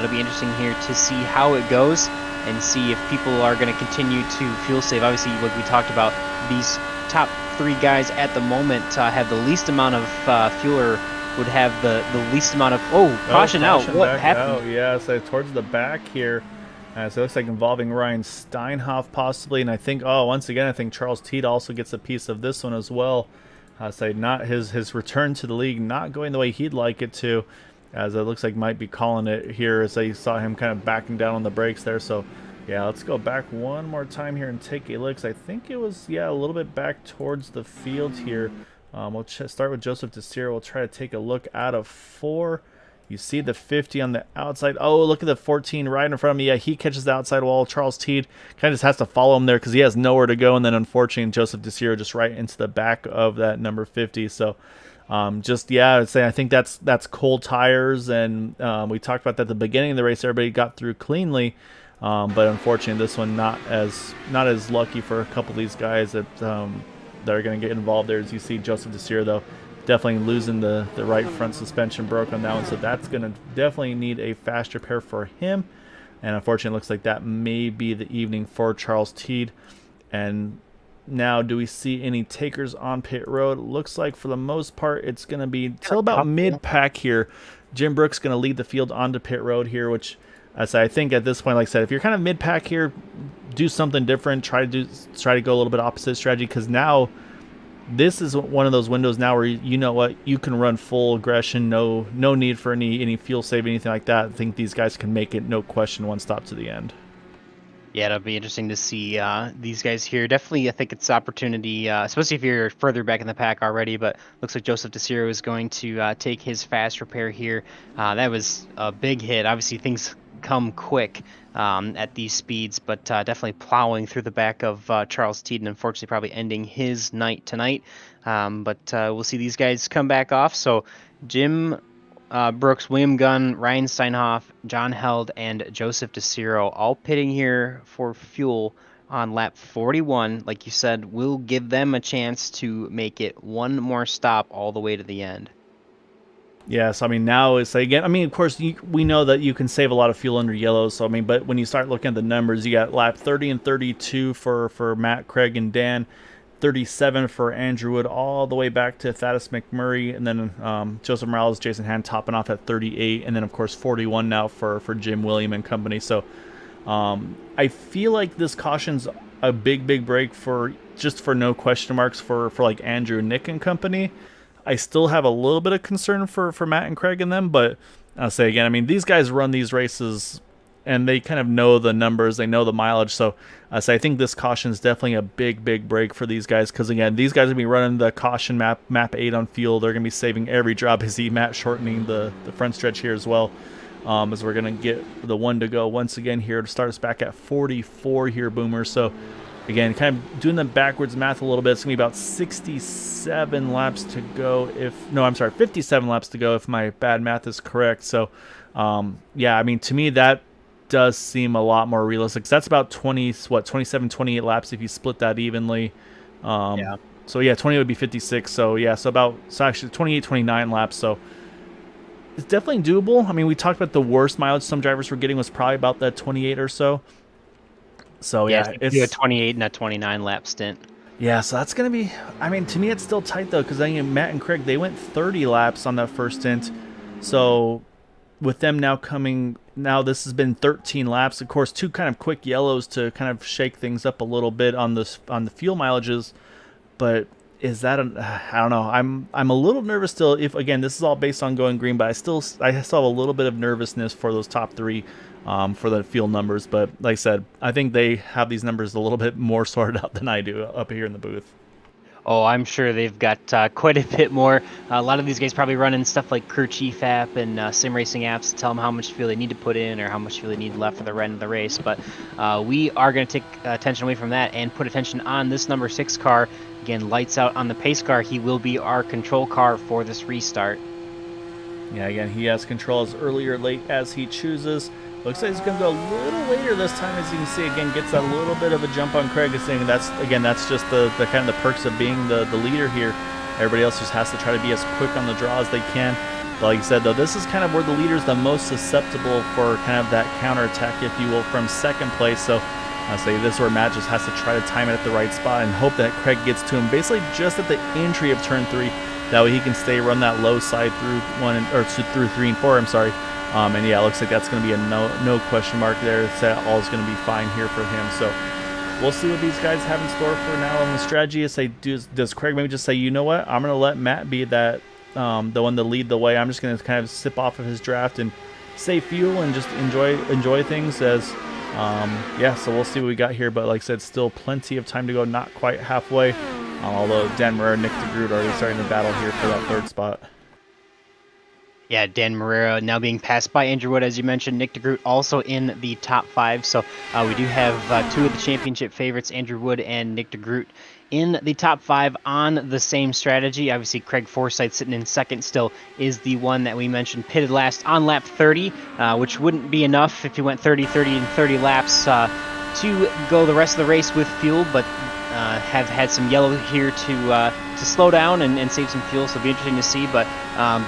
it'll be interesting here to see how it goes and see if people are going to continue to fuel save. Obviously, what we talked about, these top 3 guys at the moment have the least amount of fuel, or would have the least amount of caution out. What happened? Out. Yeah, so towards the back here. So it looks like involving Ryan Steinhoff possibly, and I think once again I think Charles Teed also gets a piece of this one as well. So not his return to the league not going the way he'd like it to, as it looks like might be calling it here as they saw him kind of backing down on the brakes there. So yeah, let's go back one more time here and take a look. I think it was a little bit back towards the field here. We'll start with Joseph Desir. We'll try to take a look out of 4. You see the 50 on the outside. Oh, look at the 14 right in front of me. Yeah, he catches the outside wall. Charles Teed kind of just has to follow him there because he has nowhere to go. And then, unfortunately, Joseph Desir just right into the back of that number 50. So, I'd say I think that's cold tires. And we talked about that at the beginning of the race. Everybody got through cleanly. But unfortunately, this one not as lucky for a couple of these guys that are going to get involved there. As you see Joseph Desir, though, definitely losing the right front suspension broke on that one. So that's going to definitely need a fast repair for him. And unfortunately, it looks like that may be the evening for Charles Teed. And now, do we see any takers on pit road? Looks like for the most part, it's going to be till about mid-pack here. Jim Brooks going to lead the field onto pit road here, which I think at this point, like I said, if you're kind of mid-pack here, do something different. Try to go a little bit opposite strategy, because now this is one of those windows now where you know what, you can run full aggression, no need for any fuel save, anything like that. I think these guys can make it, no question, one stop to the end. Yeah, it'll be interesting to see these guys here. Definitely, I think it's opportunity, especially if you're further back in the pack already. But looks like Joseph DeCiro is going to take his fast repair here. That was a big hit. Obviously, things come quick at these speeds, but definitely plowing through the back of Charles Teed, and unfortunately probably ending his night tonight. But we'll see these guys come back off. So Jim Brooks, William Gunn, Ryan Steinhoff, John Held, and Joseph DeCiro all pitting here for fuel on lap 41. Like you said, will give them a chance to make it one more stop all the way to the end. Yes, I mean, now it's again, I mean, of course, we know that you can save a lot of fuel under yellow. So, I mean, but when you start looking at the numbers, you got lap 30 and 32 for Matt, Craig, and Dan, 37 for Andrew Wood, all the way back to Thaddeus McMurray, and then Joseph Morales, Jason Hand topping off at 38, and then, of course, 41 now for Jim, William, and company. So, I feel like this caution's a big break for no question marks for like Andrew, Nick, and company. I still have a little bit of concern for Matt and Craig and them, but I'll say again, I mean, these guys run these races and they kind of know the numbers, they know the mileage. So I think this caution is definitely a big break for these guys, because again, these guys are going to be running the caution map 8 on fuel. They're going to be saving every drop. I see Matt shortening the front stretch here as well, as we're going to get the one to go once again here to start us back at 44 here, Boomer. So again, kind of doing the backwards math a little bit, it's going to be about 67 laps to go 57 laps to go if my bad math is correct. So, yeah, I mean, to me, that does seem a lot more realistic. That's about 27, 28 laps if you split that evenly. Yeah. So, yeah, 20 would be 56. So, yeah, so actually 28, 29 laps. So, it's definitely doable. I mean, we talked about the worst mileage some drivers were getting was probably about that 28 or so. So yeah, it's a 28 and a 29 lap stint. Yeah, so that's gonna be. I mean, to me, it's still tight though, because Matt and Craig, they went 30 laps on that first stint. So with them now this has been 13 laps. Of course, 2 kind of quick yellows to kind of shake things up a little bit on the fuel mileages. But is that I don't know. I'm a little nervous still. If again, this is all based on going green, but I still have a little bit of nervousness for those top 3. For the field numbers, but like I said, I think they have these numbers a little bit more sorted out than I do up here in the booth. Oh, I'm sure they've got quite a bit more. A lot of these guys probably running stuff like Crew Chief app and sim racing apps to tell them how much fuel they need to put in or how much fuel they need left for the end of the race. But we are going to take attention away from that and put attention on this number 6 car. Again, lights out on the pace car. He will be our control car for this restart. Yeah, again, he has control as early or late as he chooses. Looks like he's going to go a little later this time, as you can see. Again, gets a little bit of a jump on Craig. That's just the kind of the perks of being the leader here. Everybody else just has to try to be as quick on the draw as they can. But like you said, though, this is kind of where the leader's the most susceptible for kind of that counterattack, if you will, from second place. So I say this is where Matt just has to try to time it at the right spot and hope that Craig gets to him basically just at the entry of turn 3. That way he can run that low side through through 3 and 4. I'm sorry. And yeah, it looks like that's going to be a no question mark there. All is going to be fine here for him. So we'll see what these guys have in store for now. And the strategy is, does Craig maybe just say, you know what, I'm going to let Matt be that the one to lead the way. I'm just going to kind of sip off of his draft and save fuel and just enjoy things as yeah. So we'll see what we got here. But like I said, still plenty of time to go. Not quite halfway. Although Dan Murray and Nick DeGroot already starting to battle here for that 3rd spot. Yeah, Dan Marrero now being passed by Andrew Wood, as you mentioned. Nick DeGroot also in the top 5. So we do have 2 of the championship favorites, Andrew Wood and Nick DeGroot, in the top 5 on the same strategy. Obviously, Craig Forsyth sitting in second still is the one that we mentioned pitted last on lap 30, which wouldn't be enough if you went 30, 30, and 30 laps to go the rest of the race with fuel. But have had some yellow here to slow down and save some fuel, so it'll be interesting to see. But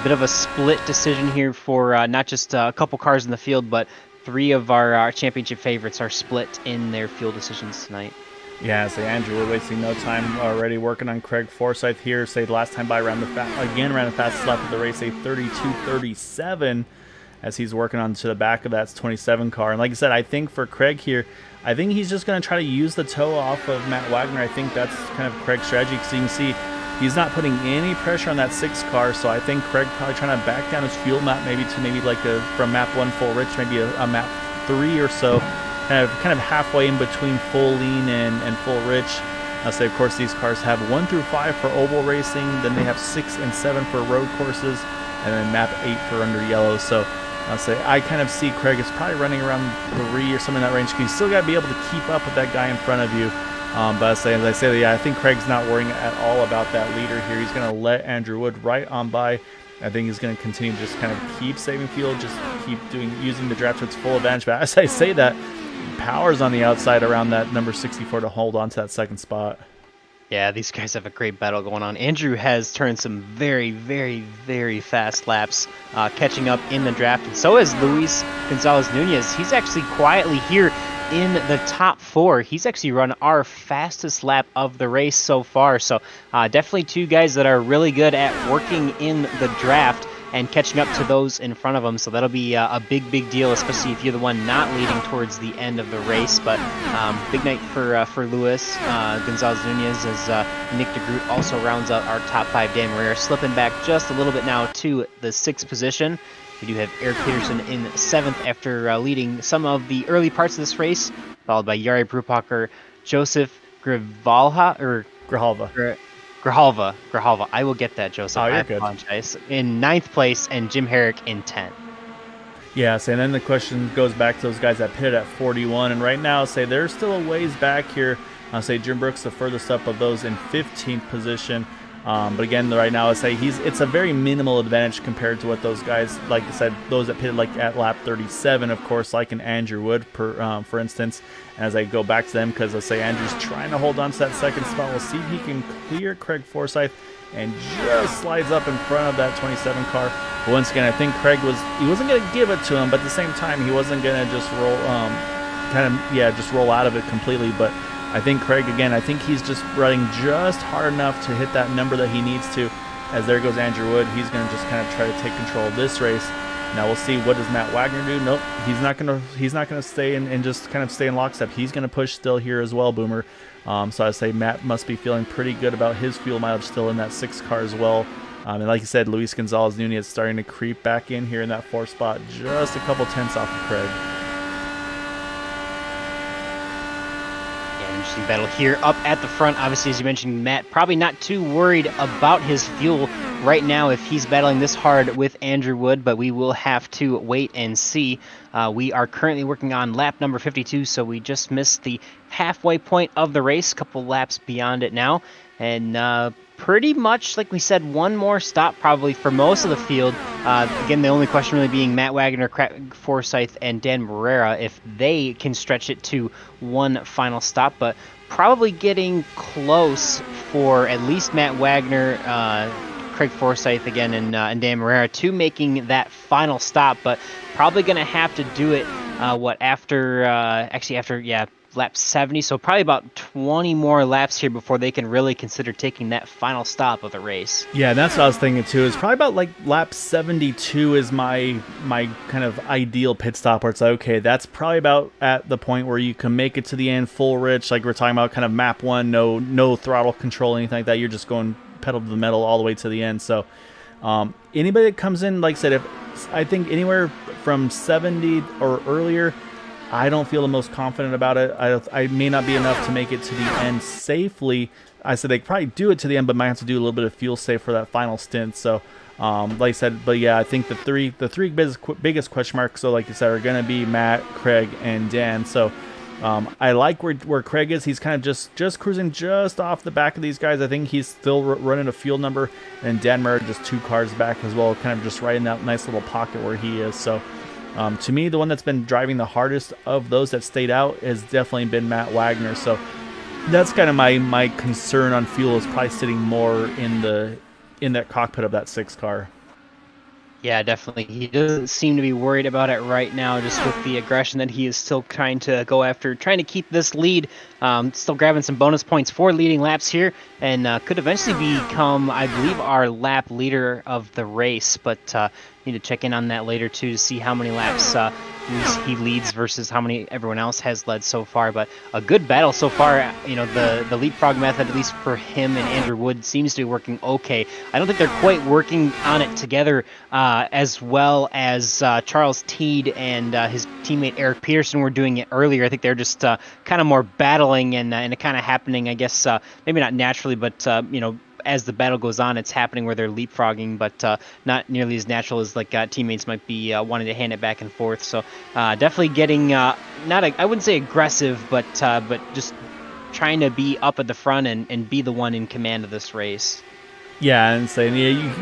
bit of a split decision here for not just a couple cars in the field, but 3 of our championship favorites are split in their fuel decisions tonight. Yeah, so Andrew Wood wasting no time already working on Craig Forsyth here. Say the last time by ran the fastest lap of the race, a 32.37, as he's working on to the back of that 27 car. And like I said, I think for Craig here, I think he's just going to try to use the toe off of Matt Wagner. I think that's kind of Craig's strategy, because you can see he's not putting any pressure on that 6 car. So I think Craig probably trying to back down his fuel map maybe to maybe like from map 1 full rich, maybe a map 3 or so. Kind of halfway in between full lean and full rich. I'll say, of course, these cars have 1 through 5 for oval racing, then they have 6 and 7 for road courses, and then map 8 for under yellow. So I'll say I kind of see Craig is probably running around 3 or something in that range. You still got to be able to keep up with that guy in front of you. But as I say, yeah, I think Craig's not worrying at all about that leader here. He's going to let Andrew Wood right on by. I think he's going to continue to just kind of keep saving fuel, just keep using the draft to its full advantage. But as I say that, Power's on the outside around that number 64 to hold on to that second spot. Yeah, these guys have a great battle going on. Andrew has turned some very, very, very fast laps, catching up in the draft, and so is Luis Gonzalez-Nunez. He's actually quietly here in the top 4. He's actually run our fastest lap of the race so far, so definitely 2 guys that are really good at working in the draft and catching up to those in front of them. So that'll be a big deal, especially if you're the one not leading towards the end of the race. But big night for Luis Gonzalez-Nunez, as Nick DeGroot also rounds out our top 5. Dan Marrera slipping back just a little bit now to the 6th position. We do have Eric Peterson in 7th after leading some of the early parts of this race, followed by Jari Brupacher, Joseph Grijalva. I will get that, Joseph. I apologize. In 9th place, and Jim Herrick in 10th. Yes, and then the question goes back to those guys that pitted at 41, and right now, say they're still a ways back here. I'll say Jim Brooks the furthest up of those in 15th position. But again, right now, I say it's a very minimal advantage compared to what those guys, like I said, those that pitted like at lap 37, of course, like an Andrew Wood, for instance. And as I go back to them, because I say Andrew's trying to hold on to that second spot, we'll see if he can clear Craig Forsyth and just slides up in front of that 27 car. But once again, I think Craig wasn't going to give it to him, but at the same time, he wasn't going to just just roll out of it completely. But I think Craig, again, I think he's just running just hard enough to hit that number that he needs to. As there goes Andrew Wood, he's going to just kind of try to take control of this race. Now we'll see, what does Matt Wagner do? Nope, he's not gonna stay and just kind of stay in lockstep. He's gonna push still here as well, Boomer. So I say Matt must be feeling pretty good about his fuel mileage still in that 6 car as well. And like you said, Luis Gonzalez-Nunez starting to creep back in here in that 4th spot, just a couple tenths off of Craig. Interesting battle here up at the front. Obviously, as you mentioned, Matt probably not too worried about his fuel right now if he's battling this hard with Andrew Wood, but we will have to wait and see. We are currently working on lap number 52, so we just missed the halfway point of the race, a couple laps beyond it now, and pretty much, like we said, one more stop probably for most of the field. Again, the only question really being Matt Wagner, Craig Forsyth, and Dan Marrera, if they can stretch it to one final stop, but probably getting close for at least Matt Wagner, Craig Forsyth again, and Dan Marrera to making that final stop, but probably going to have to do it, after lap 70, so probably about 20 more laps here before they can really consider taking that final stop of the race. Yeah, that's what I was thinking too. It's probably about like lap 72 is my kind of ideal pit stop, where it's like, okay, that's probably about at the point where you can make it to the end full rich, like we're talking about kind of map 1, no throttle control, anything like that. You're just going pedal to the metal all the way to the end. So anybody that comes in, like I said, I think anywhere from 70 or earlier, I don't feel the most confident about it. I may not be enough to make it to the end safely. I said they could probably do it to the end, but might have to do a little bit of fuel save for that final stint. So, like I said, but yeah, I think the three biggest question marks, so like you said, are going to be Matt, Craig, and Dan. So, I like where Craig is. He's kind of just cruising just off the back of these guys. I think he's still running a field number, and Dan Murray just 2 cars back as well, kind of just right in that nice little pocket where he is. So. To me, the one that's been driving the hardest of those that stayed out has definitely been Matt Wagner. So that's kind of my concern on fuel is probably sitting more in that cockpit of that 6 car. Yeah, definitely. He doesn't seem to be worried about it right now, just with the aggression that he is still trying to go after, trying to keep this lead, still grabbing some bonus points for leading laps here, and could eventually become, I believe, our lap leader of the race, but need to check in on that later, too, to see how many laps he leads versus how many everyone else has led so far. But a good battle so far. You know, the leapfrog method, at least for him and Andrew Wood, seems to be working okay. I don't think they're quite working on it together as well as Charles Teed and his teammate Eric Peterson were doing it earlier. I think they're just kind of more battling and it kind of happening, I guess, maybe not naturally, but you know, as the battle goes on, it's happening where they're leapfrogging, but not nearly as natural as like teammates might be wanting to hand it back and forth. So definitely getting I wouldn't say aggressive, but just trying to be up at the front and be the one in command of this race. Yeah, and saying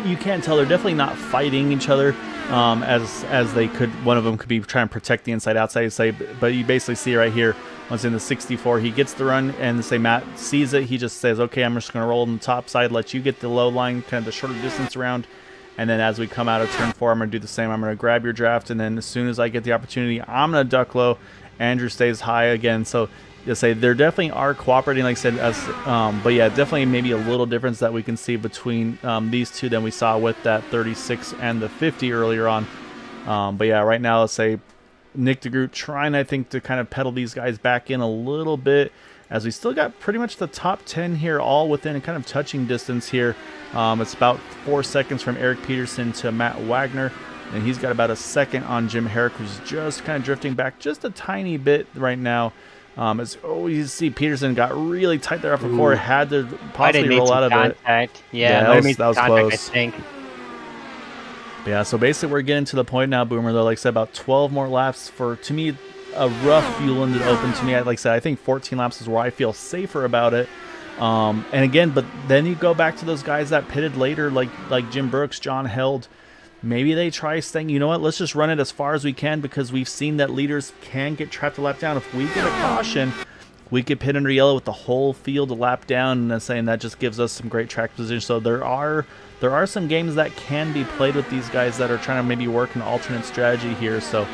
you can't tell they're definitely not fighting each other as they could. One of them could be trying to protect the inside outside. Say, but you basically see right here. Once in the 64, he gets the run, and say Matt sees it. He just says, "Okay, I'm just going to roll on the top side, let you get the low line, kind of the shorter distance around." And then as we come out of turn 4, I'm going to do the same. I'm going to grab your draft, and then as soon as I get the opportunity, I'm going to duck low. Andrew stays high again. So you say there definitely are cooperating, like I said, as but yeah, definitely maybe a little difference that we can see between these two than we saw with that 36 and the 50 earlier on. But yeah, right now, let's say Nick DeGroot trying, I think, to kind of pedal these guys back in a little bit, as we still got pretty much the top 10 here, all within a kind of touching distance here. It's about 4 seconds from Eric Peterson to Matt Wagner, and he's got about a second on Jim Herrick, who's just kind of drifting back just a tiny bit right now. As you see, Peterson got really tight there off the floor, had to possibly roll out of contact. it. Yeah, that was contact, close. I think. Yeah, so basically we're getting to the point now, Boomer, though, like I said, about 12 more laps for, to me, a rough fuel ended open to me. Like I said, I think 14 laps is where I feel safer about it. And again, but then you go back to those guys that pitted later, like Jim Brooks, John Held. Maybe they try saying, you know what, let's just run it as far as we can, because we've seen that leaders can get trapped a lap down. If we get a caution, we could pit under yellow with the whole field a lap down, and saying that just gives us some great track position. So there are some games that can be played with these guys that are trying to maybe work an alternate strategy here. So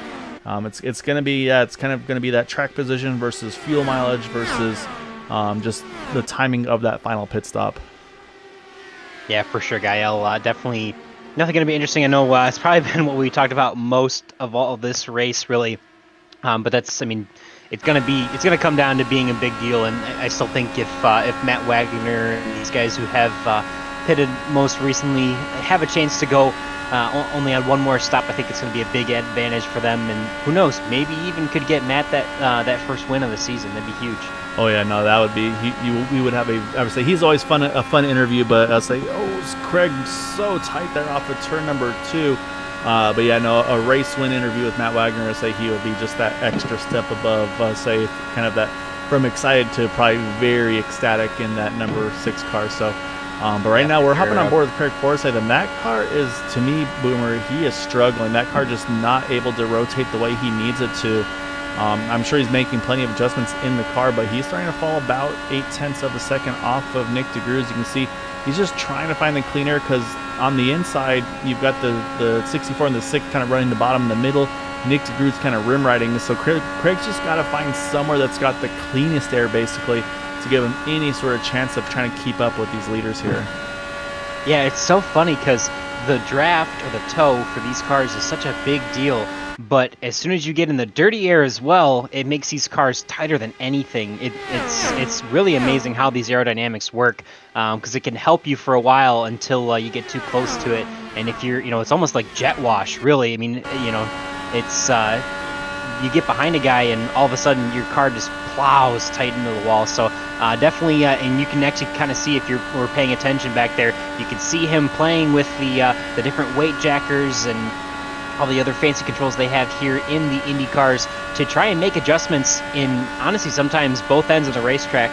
it's going to be it's kind of going to be that track position versus fuel mileage versus just the timing of that final pit stop. Yeah, for sure, Gael. Definitely nothing going to be interesting. I know it's probably been what we talked about most of all of this race, really. But that's, I mean, it's going to come down to being a big deal. And I still think if Matt Wagner and these guys who have pitted most recently have a chance to go only on one more stop, I think it's going to be a big advantage for them. And who knows, maybe even could get Matt that first win of the season. That'd be huge. Oh yeah, no, that would be we would have I would say he's always a fun interview, but I'll say, is Craig so tight there off of turn number 2. But yeah, no, a race win interview with Matt Wagner, I say he would be just that extra step above, say kind of that from excited to probably very ecstatic in that number 6 car. So but right now we're hopping on board with Craig Forsyth, and that car is, to me, Boomer, he is struggling. That car just not able to rotate the way he needs it to. I'm sure he's making plenty of adjustments in the car, but he's starting to fall about 0.8 of a second off of Nick DeGroot. As you can see, he's just trying to find the clean air, because on the inside, you've got the 64 and the 6 kind of running the bottom in the middle. Nick DeGroot's kind of rim riding, so Craig's just got to find somewhere that's got the cleanest air, basically, to give him any sort of chance of trying to keep up with these leaders here. Yeah, it's so funny because the draft or the tow for these cars is such a big deal, but as soon as you get in the dirty air as well, it makes these cars tighter than anything. It's really amazing how these aerodynamics work, because it can help you for a while until you get too close to it. And if you're, it's almost like jet wash, really. I mean, it's you get behind a guy and all of a sudden your car just plows tight into the wall. So definitely, and you can actually kind of see, if we're paying attention back there, you can see him playing with the different weight jackers and all the other fancy controls they have here in the Indy cars to try and make adjustments in, honestly, sometimes both ends of the racetrack,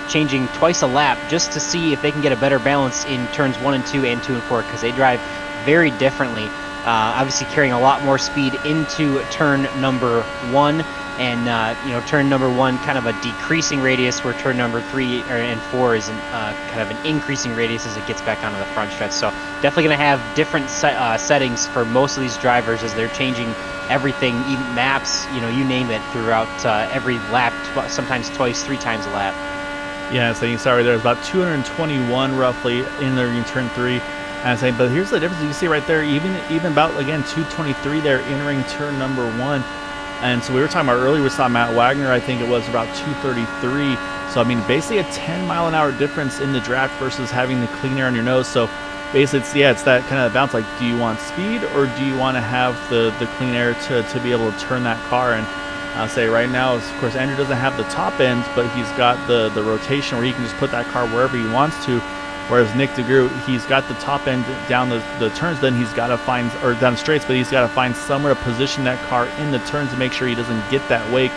changing twice a lap just to see if they can get a better balance in turns 1 and 2 and 2 and 4, because they drive very differently. Obviously carrying a lot more speed into turn number 1, and turn number 1 kind of a decreasing radius, where turn number 3 and 4 is kind of an increasing radius as it gets back onto the front stretch. So definitely going to have different settings for most of these drivers as they're changing everything, even maps, you name it, throughout every lap, sometimes twice, 3 times a lap. Yeah, so you saw right there, it's about 221 roughly in there in turn 3. And I'm saying, but here's the difference. You see right there, even about, again, 223 there entering turn number 1. And so we were talking about earlier, we saw Matt Wagner, I think it was about 233. So, I mean, basically a 10-mile-an-hour difference in the draft versus having the clean air on your nose. So, basically, it's that kind of balance. Like, do you want speed or do you want to have the clean air to be able to turn that car? And I'll say right now, of course, Andrew doesn't have the top end, but he's got the rotation where he can just put that car wherever he wants to. Whereas Nick DeGroot, he's got the top end down the turns, then he's got to find, or down the straights, but he's got to find somewhere to position that car in the turns to make sure he doesn't get that wake.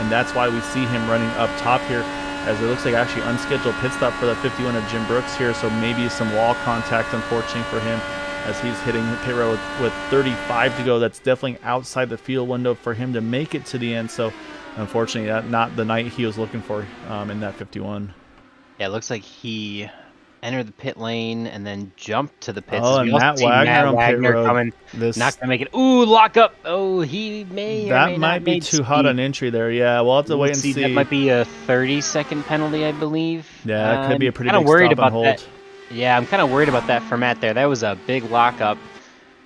And that's why we see him running up top here, as it looks like actually unscheduled pit stop for the 51 of Jim Brooks here. So maybe some wall contact, unfortunately for him, as he's hitting pit road with 35 to go. That's definitely outside the field window for him to make it to the end. So unfortunately, not the night he was looking for in that 51. Yeah, it looks like he entered the pit lane and then jumped to the pits. Oh, and Matt Wagner on pit road. Coming, not gonna make it. Ooh, lock up. Oh, he may. That might be too hot an entry there. Yeah, we'll have to wait and see. That might be a 30-second penty, I believe. Yeah, that could be a pretty big worried stop about and hold. That. Yeah, I'm kind of worried about that for Matt there. That was a big lockup.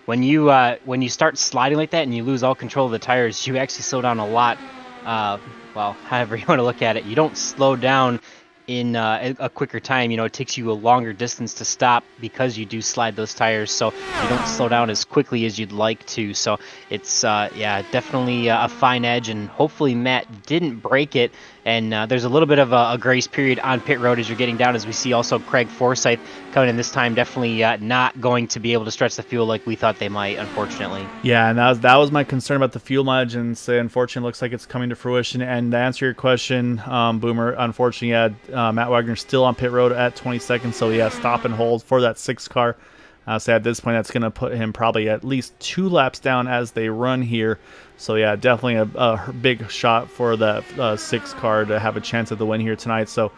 When you start sliding like that and you lose all control of the tires, you actually slow down a lot. Well, however you want to look at it, you don't slow down in a quicker time. It takes you a longer distance to stop because you do slide those tires, so you don't slow down as quickly as you'd like to. So it's definitely a fine edge, and hopefully Matt didn't break it. And there's a little bit of a grace period on pit road as you're getting down, as we see also Craig Forsyth coming in this time, definitely not going to be able to stretch the fuel like we thought they might, unfortunately. Yeah, and that was my concern about the fuel mileage, and unfortunately looks like it's coming to fruition. And to answer your question, Boomer, unfortunately, Matt Wagner's still on pit road at 20 seconds, so yeah, stop and hold for that 6 car. So at this point, that's going to put him probably at least 2 laps down as they run here. So yeah, definitely a big shot for that 6 car to have a chance at the win here tonight. So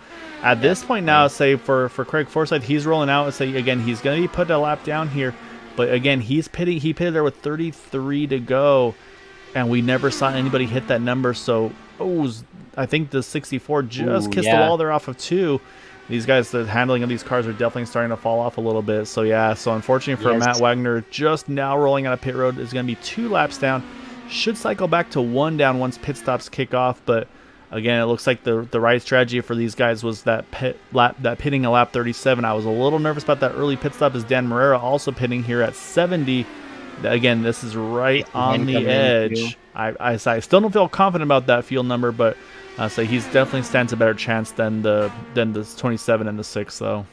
at this point now, say for Craig Forsyth, he's rolling out. Say again, he's going to be put a lap down here, but again, he pitted there with 33 to go, and we never saw anybody hit that number. So I think the 64 just kissed the wall there off of 2. These guys, the handling of these cars are definitely starting to fall off a little bit. So yeah, so unfortunately for Matt Wagner, just now rolling out of pit road, is going to be 2 laps down. Should cycle back to 1 down once pit stops kick off. But again, it looks like the right strategy for these guys was that pitting a lap 37. I was a little nervous about that early pit stop, as Dan Morera also pitting here at 70. Again, this is right on the edge. I still don't feel confident about that field number, but so he's definitely stands a better chance than the 27 and the 6 though.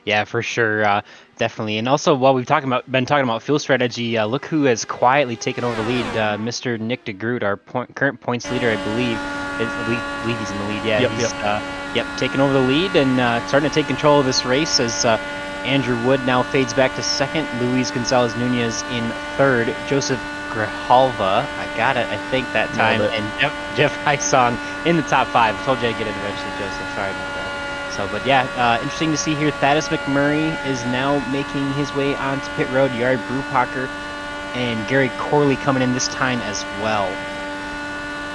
Yeah, for sure, definitely. And also, while we've been talking about fuel strategy, look who has quietly taken over the lead. Mr. Nick DeGroot, our current points leader, I believe. I believe he's in the lead. Yeah, he's taking over the lead and starting to take control of this race as Andrew Wood now fades back to 2nd. Luis Gonzalez Nunez in 3rd. Joseph Grijalva, I got it, I think, that time. And Jeff Heisong in the top 5. I told you I'd get it eventually, Joseph. Sorry about that. So, but yeah, interesting to see here. Thaddeus McMurray is now making his way onto pit road. Yari Brupacher and Gary Corley coming in this time as well.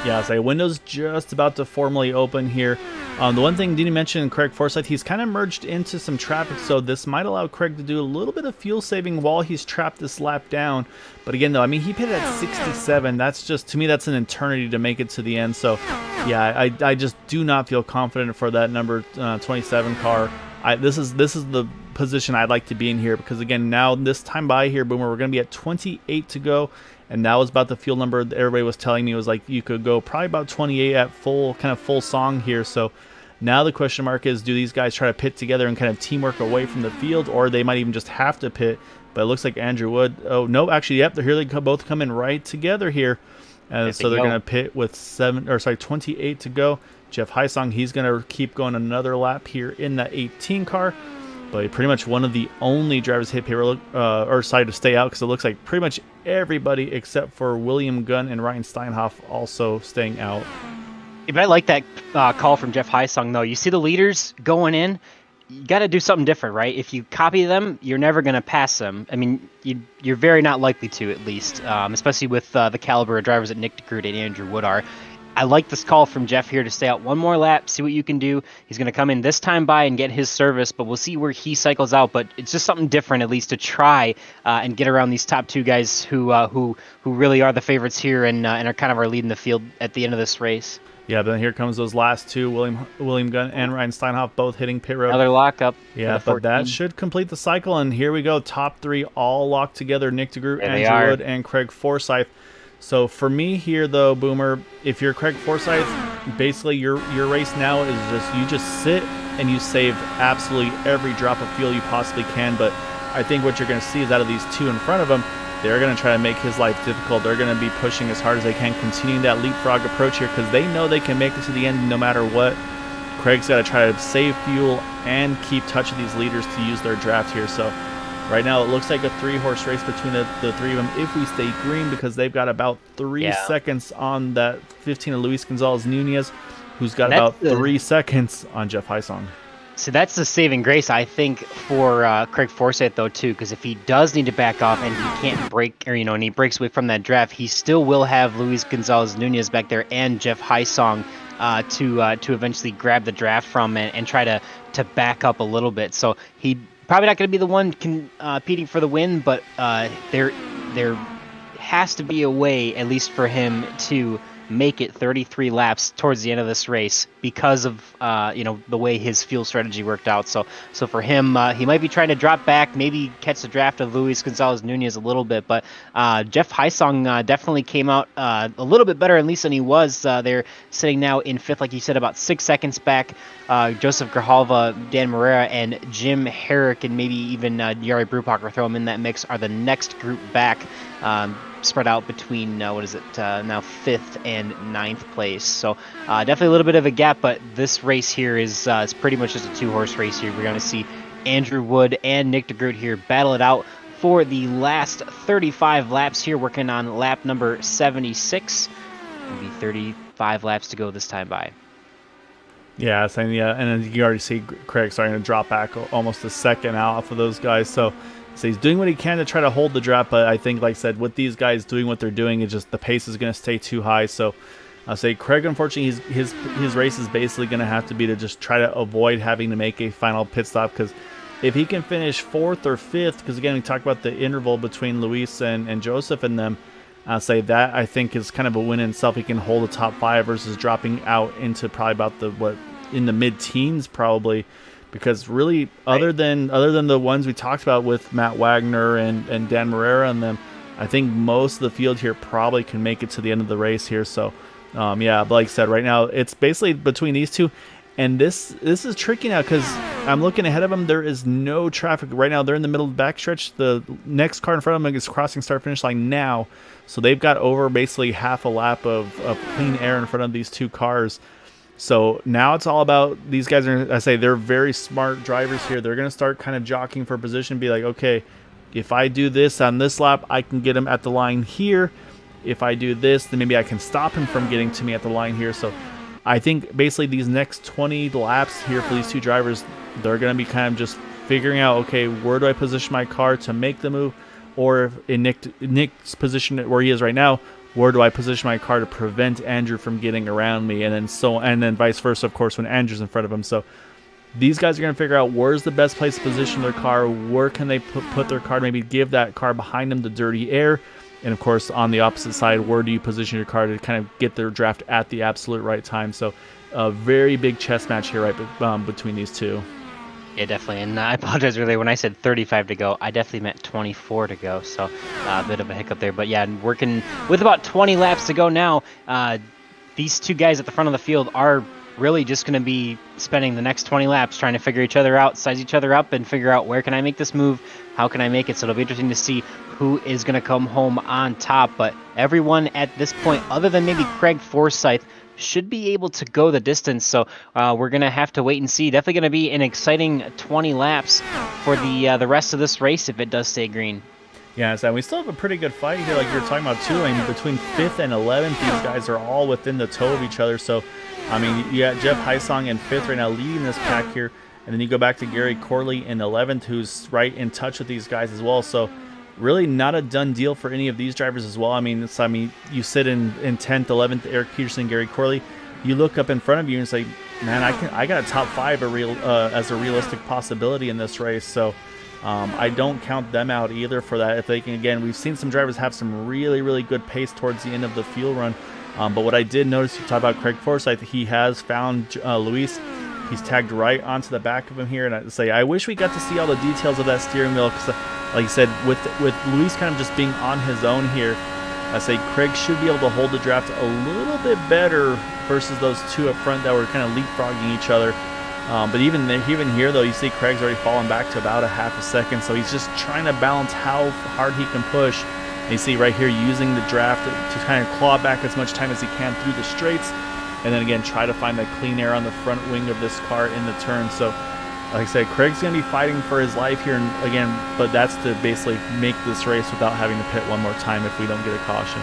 Yeah, so window's just about to formally open here. The one thing didn't mention, Craig Forsyth, he's kind of merged into some traffic, so this might allow Craig to do a little bit of fuel saving while he's trapped this lap down. But again, though, I mean, he pitted at 67. That's just, to me, that's an eternity to make it to the end. So, yeah, I just do not feel confident for that number 27 car. This is the position I'd like to be in here, because again, now this time by here, Boomer, we're going to be at 28 to go. And that was about the fuel number that everybody was telling me was like you could go probably about 28 at full song here. So now the question mark is, do these guys try to pit together and kind of teamwork away from the field, or they might even just have to pit? But it looks like Andrew Wood. Oh no, actually, yep, here they both come in right together here, and so they're going to pit with 28 to go. Jeff Heisong, he's going to keep going another lap here in that 18 car. but pretty much one of the only drivers to hit payroll or side to stay out, because it looks like pretty much everybody except for William Gunn and Ryan Steinhoff also staying out. But I like that call from Jeff Heisung, though. You see the leaders going in, you got to do something different, right? If you copy them, you're never going to pass them. I mean, you're very not likely to, at least, especially with the caliber of drivers that Nick DeGroot and Andrew Wood are. I like this call from Jeff here to stay out one more lap, see what you can do. He's going to come in this time by and get his service, but we'll see where he cycles out. But it's just something different, at least, to try and get around these top two guys who really are the favorites here and are kind of our lead in the field at the end of this race. Yeah, then here comes those last two, William Gunn and Ryan Steinhoff, both hitting pit road. Another lockup. Yeah, but that should complete the cycle, and here we go. Top three all locked together. Nick DeGroot, Andrew Wood, and Craig Forsyth. So for me here, though, Boomer, if you're Craig Forsyth, basically your race now is you just sit and you save absolutely every drop of fuel you possibly can. But I think what you're going to see is out of these two in front of him, they're going to try to make his life difficult. They're going to be pushing as hard as they can, continuing that leapfrog approach here, because they know they can make it to the end no matter what. Craig's got to try to save fuel and keep touch of these leaders to use their draft here. So right now it looks like a 3-horse race between the three of them if we stay green, because they've got about 3 seconds on that 15 of Luis Gonzalez Nunez, who's got about 3 seconds on Jeff Heisung. So that's the saving grace, I think, for Craig Forsyth, though, too, because if he does need to back off and he can't break, or and he breaks away from that draft, he still will have Luis Gonzalez Nunez back there and Jeff Heisung to eventually grab the draft from and try to back up a little bit. So he probably not going to be the one competing for the win, but there has to be a way, at least for him, to make it 33 laps towards the end of this race because of the way his fuel strategy worked out. So for him, he might be trying to drop back, maybe catch the draft of Luis Gonzalez Nunez a little bit, but Jeff Heisung definitely came out a little bit better, at least than he was. They're sitting now in fifth, like you said, about 6 seconds back. Joseph Grijalva, Dan Morera, and Jim Herrick, and maybe even Jari Brubacher, throw him in that mix, are the next group back. Spread out between now 5th and 9th place, so definitely a little bit of a gap, but this race here is pretty much just a 2-horse race here. We're going to see Andrew Wood and Nick DeGroot here battle it out for the last 35 laps here, working on lap number 76. It'll be 35 laps to go this time by. Yeah, and then you already see Craig starting to drop back almost a second out off of those guys, so he's doing what he can to try to hold the draft, but I think, like I said, with these guys doing what they're doing, it's just the pace is going to stay too high. So I'll say Craig, unfortunately, his race is basically going to have to be to just try to avoid having to make a final pit stop, because if he can finish 4th or 5th, because again, we talked about the interval between Luis and Joseph and them, I'll say that I think is kind of a win in itself. He can hold the top 5 versus dropping out into probably about in the mid-teens probably. Because really, other than the ones we talked about with Matt Wagner and Dan Morera and them, I think most of the field here probably can make it to the end of the race here. So, yeah, but like I said, right now it's basically between these two, and this is tricky now because I'm looking ahead of them. There is no traffic right now. They're in the middle of the backstretch. The next car in front of them is crossing start-finish line now, so they've got over basically half a lap of clean air in front of these two cars. So now it's all about these guys they're very smart drivers here. They're going to start kind of jockeying for position, be like, okay, if I do this on this lap, I can get him at the line here. If I do this, then maybe I can stop him from getting to me at the line here. So I think basically these next 20 laps here for these two drivers, they're going to be kind of just figuring out, okay, where do I position my car to make the move? Or in Nick's position where he is right now, where do I position my car to prevent Andrew from getting around me, and then vice versa, of course, when Andrew's in front of him. So these guys are going to figure out where's the best place to position their car, where can they put their car to maybe give that car behind them the dirty air, and of course on the opposite side, where do you position your car to kind of get their draft at the absolute right time. So a very big chess match here between these two. Yeah, definitely. And I apologize earlier when I said 35 to go. I definitely meant 24 to go. So a bit of a hiccup there. But yeah, working with about 20 laps to go now, these two guys at the front of the field are really just going to be spending the next 20 laps trying to figure each other out, size each other up, and figure out where can I make this move, how can I make it. So it'll be interesting to see who is going to come home on top. But everyone at this point, other than maybe Craig Forsyth, should be able to go the distance. So we're gonna have to wait and see. Definitely gonna be an exciting 20 laps for the rest of this race if it does stay green. Yeah, so we still have a pretty good fight here, like you were talking about too. I mean, between 5th and 11th, these guys are all within the toe of each other. So, I mean, you got Jeff Heisong in 5th right now, leading this pack here, and then you go back to Gary Corley in 11th, who's right in touch with these guys as well. So, really not a done deal for any of these drivers as well. I mean, you sit in 10th, 11th, Eric Peterson, Gary Corley. You look up in front of you and say, man, I got a top 5 as a realistic possibility in this race. So. I don't count them out either for that. If they can, again, we've seen some drivers have some really, really good pace towards the end of the fuel run. But what I did notice, you talk about Craig Forsyth, he has found Luis. He's tagged right onto the back of him here. And I say, I wish we got to see all the details of that steering wheel because, like you said, with Luis kind of just being on his own here, I say Craig should be able to hold the draft a little bit better versus those two up front that were kind of leapfrogging each other. But even here, though, you see Craig's already fallen back to about a half a second. So he's just trying to balance how hard he can push. And you see right here using the draft to kind of claw back as much time as he can through the straights. And then again, try to find that clean air on the front wing of this car in the turn. So like I said, Craig's going to be fighting for his life here. And again, but that's to basically make this race without having to pit one more time if we don't get a caution.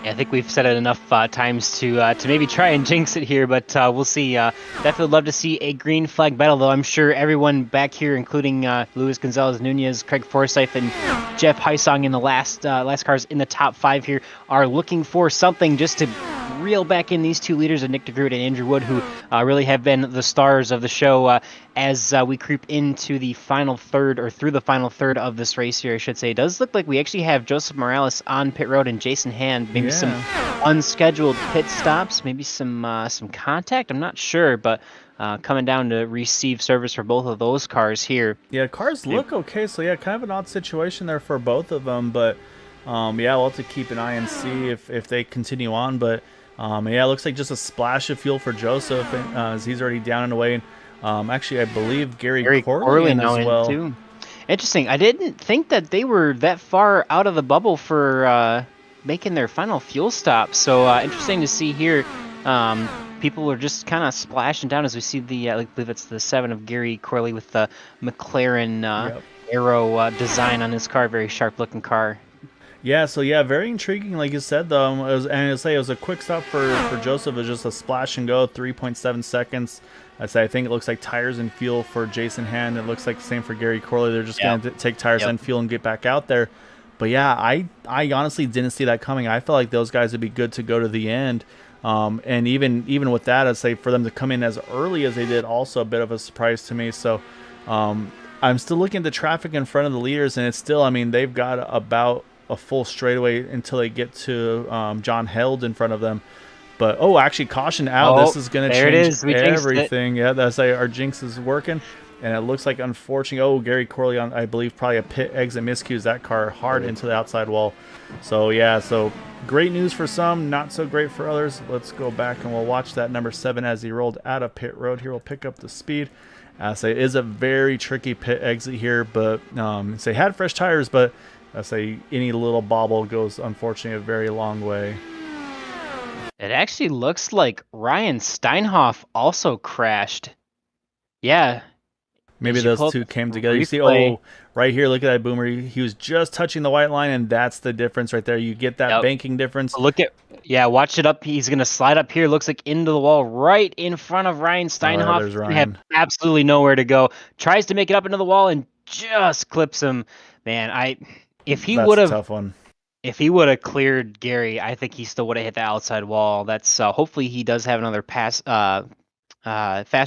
I think we've said it enough times to maybe try and jinx it here, but we'll see. Definitely love to see a green flag battle, though. I'm sure everyone back here, including Luis Gonzalez Nunez, Craig Forsyth, and Jeff Heisong in the last cars in the top 5 here, are looking for something just to reel back in these two leaders of Nick DeGroot and Andrew Wood, who really have been the stars of the show as we creep into the final third, or through the final third of this race here, I should say. It does look like we actually have Joseph Morales on pit road and Jason Hand, maybe some unscheduled pit stops, maybe some contact, I'm not sure, but coming down to receive service for both of those cars here. Yeah, cars look okay, so yeah, kind of an odd situation there for both of them, but yeah, we'll have to keep an eye and see if they continue on, but yeah, it looks like just a splash of fuel for Joseph as he's already down and away. Actually, I believe Gary Corley now as well. too. Interesting. I didn't think that they were that far out of the bubble for making their final fuel stop. So interesting to see here. People are just kind of splashing down as we see the, I believe it's the 7 of Gary Corley with the McLaren Aero design on his car. Very sharp looking car. Yeah, so yeah, very intriguing, like you said, though. It was a quick stop for Joseph. It was just a splash and go, 3.7 seconds. I think it looks like tires and fuel for Jason Hand. It looks like the same for Gary Corley. They're just going to take tires and fuel and get back out there. But yeah, I honestly didn't see that coming. I felt like those guys would be good to go to the end. And even with that, I'd say for them to come in as early as they did, also a bit of a surprise to me. So I'm still looking at the traffic in front of the leaders, and it's still, I mean, they've got about a full straightaway until they get to John Held in front of them. But actually, caution out. This is going to change everything. Yeah, that's our jinx is working, and it looks like, unfortunately, Gary Corley on, I believe, probably a pit exit miscues that car hard into the outside wall. So yeah, so great news for some, not so great for others. Let's go back and we'll watch that number 7 as he rolled out of pit road here. We'll pick up the speed. So it is a very tricky pit exit here, but had fresh tires, but I say any little bobble goes, unfortunately, a very long way. It actually looks like Ryan Steinhoff also crashed. Yeah. Maybe those two came together. You see, right here, look at that boomer. He was just touching the white line, and that's the difference right there. You get that banking difference. Watch it up. He's going to slide up here. Looks like into the wall right in front of Ryan Steinhoff. There's Ryan. He had absolutely nowhere to go. Tries to make it up into the wall and just clips him. Man, if he would have, tough one. If he would have cleared Gary, I think he still would have hit the outside wall. That's hopefully he does have another fast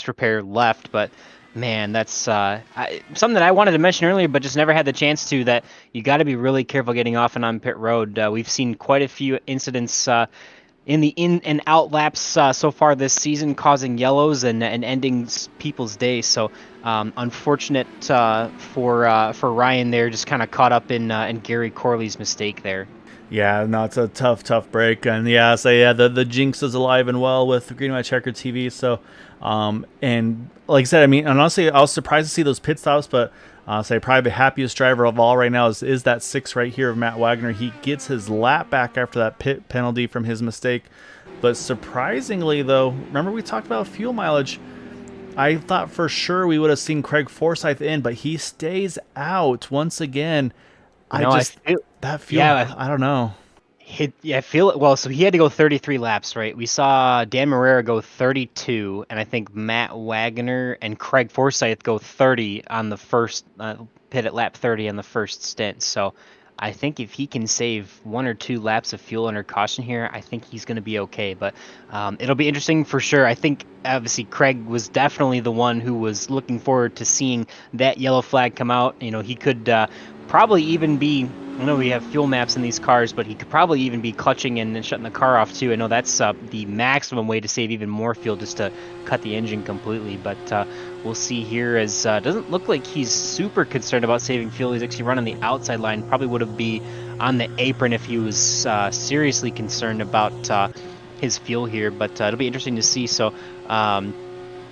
repair left, but man, that's something that I wanted to mention earlier, but just never had the chance to. That you got to be really careful getting off and on pit road. We've seen quite a few incidents in the in and out laps so far this season, causing yellows and ending people's days. So unfortunate for Ryan there, just kind of caught up in Gary Corley's mistake there. Yeah, no, it's a tough break, and the jinx is alive and well with Green White Checker TV. So, and like I said, I mean, and honestly, I was surprised to see those pit stops, but Say probably the happiest driver of all right now is that 6 right here of Matt Wagner. He gets his lap back after that pit penalty from his mistake. But surprisingly, though, remember we talked about fuel mileage. I thought for sure we would have seen Craig Forsyth in, but he stays out once again. That fuel, yeah, I don't know. I feel it. Well, so he had to go 33 laps, right? We saw Dan Morera go 32, and I think Matt Wagner and Craig Forsyth go 30 on the first pit at lap 30 on the first stint. So I think if he can save 1 or 2 laps of fuel under caution here, I think he's going to be okay. But it'll be interesting for sure. I think obviously Craig was definitely the one who was looking forward to seeing that yellow flag come out. You know, he could probably even be, I know we have fuel maps in these cars, but he could probably even be clutching and shutting the car off too. I know that's the maximum way to save even more fuel, just to cut the engine completely. But we'll see here, as doesn't look like he's super concerned about saving fuel. He's actually running the outside line. Probably would have been on the apron if he was seriously concerned about his fuel here. But it'll be interesting to see. So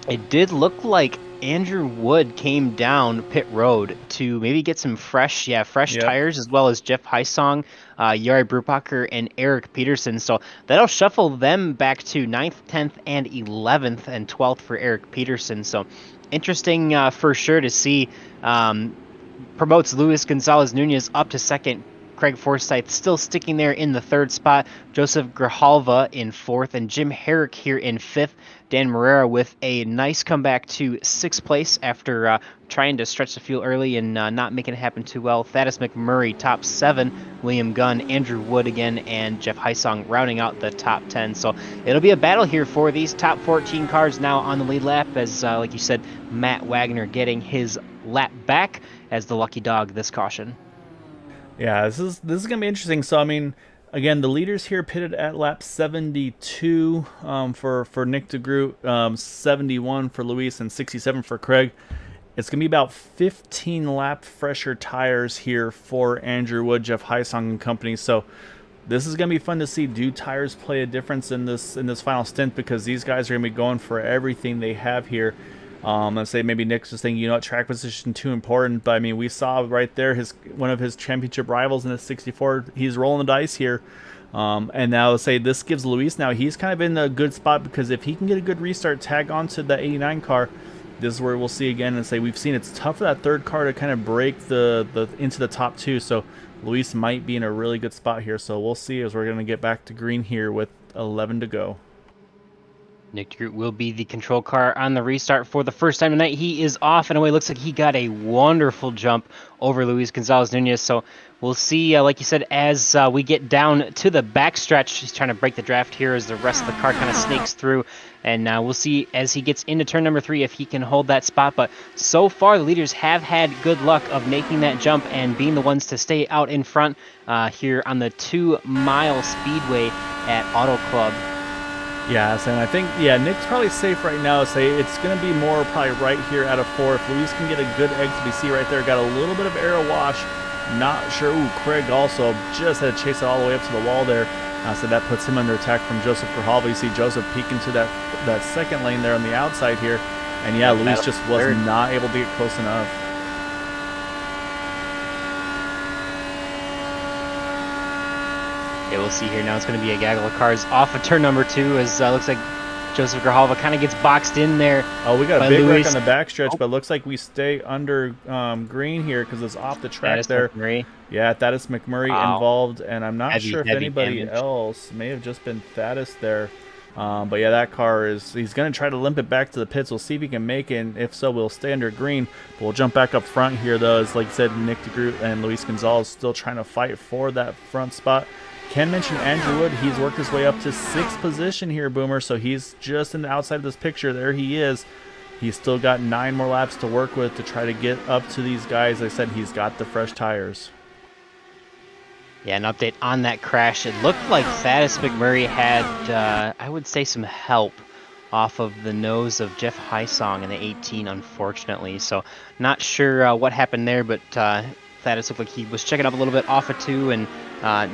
it did look like Andrew Wood came down pit road to maybe get some fresh tires, as well as Jeff Heisong, Yari Brubacher, and Eric Peterson. So that'll shuffle them back to 9th, 10th, and 11th, and 12th for Eric Peterson. So interesting for sure to see. Promotes Luis Gonzalez Nunez up to 2nd. Craig Forsyth still sticking there in the 3rd spot. Joseph Grijalva in 4th, and Jim Herrick here in 5th. Dan Morera with a nice comeback to 6th place after trying to stretch the fuel early and not making it happen too well. Thaddeus McMurray top 7. William Gunn, Andrew Wood again, and Jeff Heisong rounding out the top 10. So it'll be a battle here for these top 14 cars now on the lead lap, as like you said, Matt Wagner getting his lap back as the lucky dog this caution. Yeah, this is gonna be interesting. So I mean, again, the leaders here pitted at lap 72 for Nick DeGroot, 71 for Luis, and 67 for Craig. It's gonna be about 15 lap fresher tires here for Andrew Wood, Jeff Heisong, and company. So this is gonna be fun to see. Do tires play a difference in this final stint? Because these guys are gonna be going for everything they have here. Let's say maybe Nick's just thinking, you know what, track position too important. But I mean, we saw right there one of his championship rivals in the 64. He's rolling the dice here. And now let's say this gives Luis, now he's kind of in a good spot, because if he can get a good restart, tag onto the 89 car, this is where we'll see again, and say we've seen it's tough for that 3rd car to kind of break the into the top 2. So Luis might be in a really good spot here. So we'll see as we're going to get back to green here with 11 to go. Nick DeGroot will be the control car on the restart for the first time tonight. He is off and away. Looks like he got a wonderful jump over Luis Gonzalez Nunez. So we'll see, like you said, as we get down to the backstretch. He's trying to break the draft here as the rest of the car kind of snakes through. And we'll see as he gets into turn number 3 if he can hold that spot. But so far, the leaders have had good luck of making that jump and being the ones to stay out in front here on the 2-mile speedway at Auto Club. Yeah, and I think, Nick's probably safe right now. Say it's going to be more probably right here out of 4. If Luis can get a good XBC right there, got a little bit of air wash. Not sure. Ooh, Craig also just had to chase it all the way up to the wall there. So that puts him under attack from Joseph Grijalva. You see Joseph peek into that 2nd lane there on the outside here. And yeah, Luis just was not able to get close enough. Yeah, we'll see here now. It's going to be a gaggle of cars off of turn number 2, as looks like Joseph Grijalva kind of gets boxed in there. Oh, we got a big wreck on the backstretch, but it looks like we stay under green here because it's off the track there. McMurray. Yeah, Thaddeus McMurray involved, and I'm not sure if anybody else. May have just been Thaddeus there. But yeah, that car he's going to try to limp it back to the pits. We'll see if he can make it, and if so, we'll stay under green. But we'll jump back up front here, though, as like I said, Nick DeGroot and Luis Gonzalez still trying to fight for that front spot. Ken mentioned Andrew Wood. He's worked his way up to 6th position here, Boomer, so he's just in the outside of this picture. There he is. He's still got 9 more laps to work with to try to get up to these guys. Like I said, he's got the fresh tires. Yeah, an update on that crash. It looked like Thaddeus McMurray had, I would say, some help off of the nose of Jeff Heisong in the 18, unfortunately. So not sure what happened there, but Thaddeus looked like he was checking up a little bit off of 2, and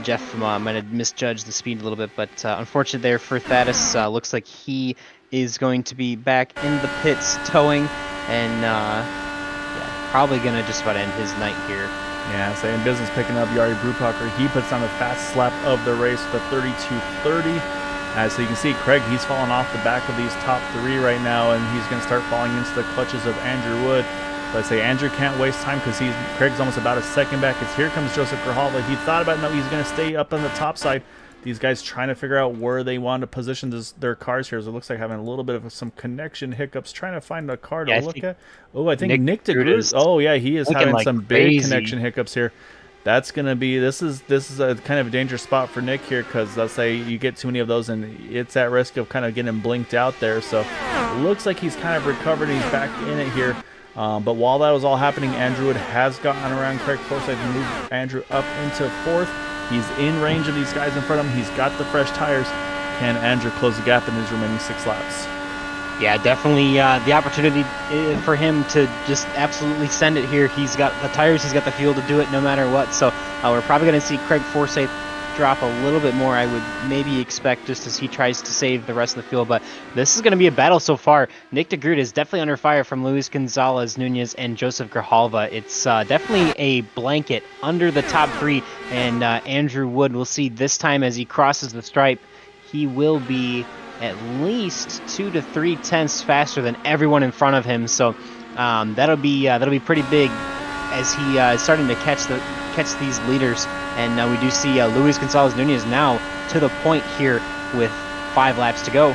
Jeff might have misjudged the speed a little bit. But unfortunate there for Thaddeus. Looks like he is going to be back in the pits towing, and yeah, probably going to just about end his night here. Yeah, saying business picking up Jari Brubacher. He puts on the fastest lap of the race with a 32.30. So you can see Craig, he's falling off the back of these top three right now, and he's going to start falling into the clutches of Andrew Wood. But I say Andrew can't waste time because Craig's almost about a second back. As here comes Joseph Grijalva. He thought about it. No, he's going to stay up on the top side. These guys trying to figure out where they want to position their cars here. So it looks like having a little bit of some connection hiccups, trying to find a car to look at. Oh, I think Nick DeGroot. Oh, yeah, he is having like some big connection hiccups here. That's going to be, this is a kind of a dangerous spot for Nick here, because let's say you get too many of those and it's at risk of kind of getting blinked out there. So it looks like he's kind of recovered and he's back in it here. But while that was all happening, Andrew Wood has gotten around Craig Forsyth and moved Andrew up into fourth. He's in range of these guys in front of him. He's got the fresh tires. Can Andrew close the gap in his remaining 6 laps? Yeah, definitely the opportunity for him to just absolutely send it here. He's got the tires, he's got the fuel to do it no matter what. So we're probably going to see Craig Forsyth drop a little bit more, I would maybe expect, just as he tries to save the rest of the fuel. But this is going to be a battle so far. Nick DeGroot is definitely under fire from Luis Gonzalez Nunez and Joseph Grijalva. It's definitely a blanket under the top 3, and Andrew Wood, we'll see this time as he crosses the stripe, he will be at least 2 to 3 tenths faster than everyone in front of him. So that'll be pretty big as he is starting to catch these leaders. And we do see Luis Gonzalez Nunez now to the point here with 5 laps to go.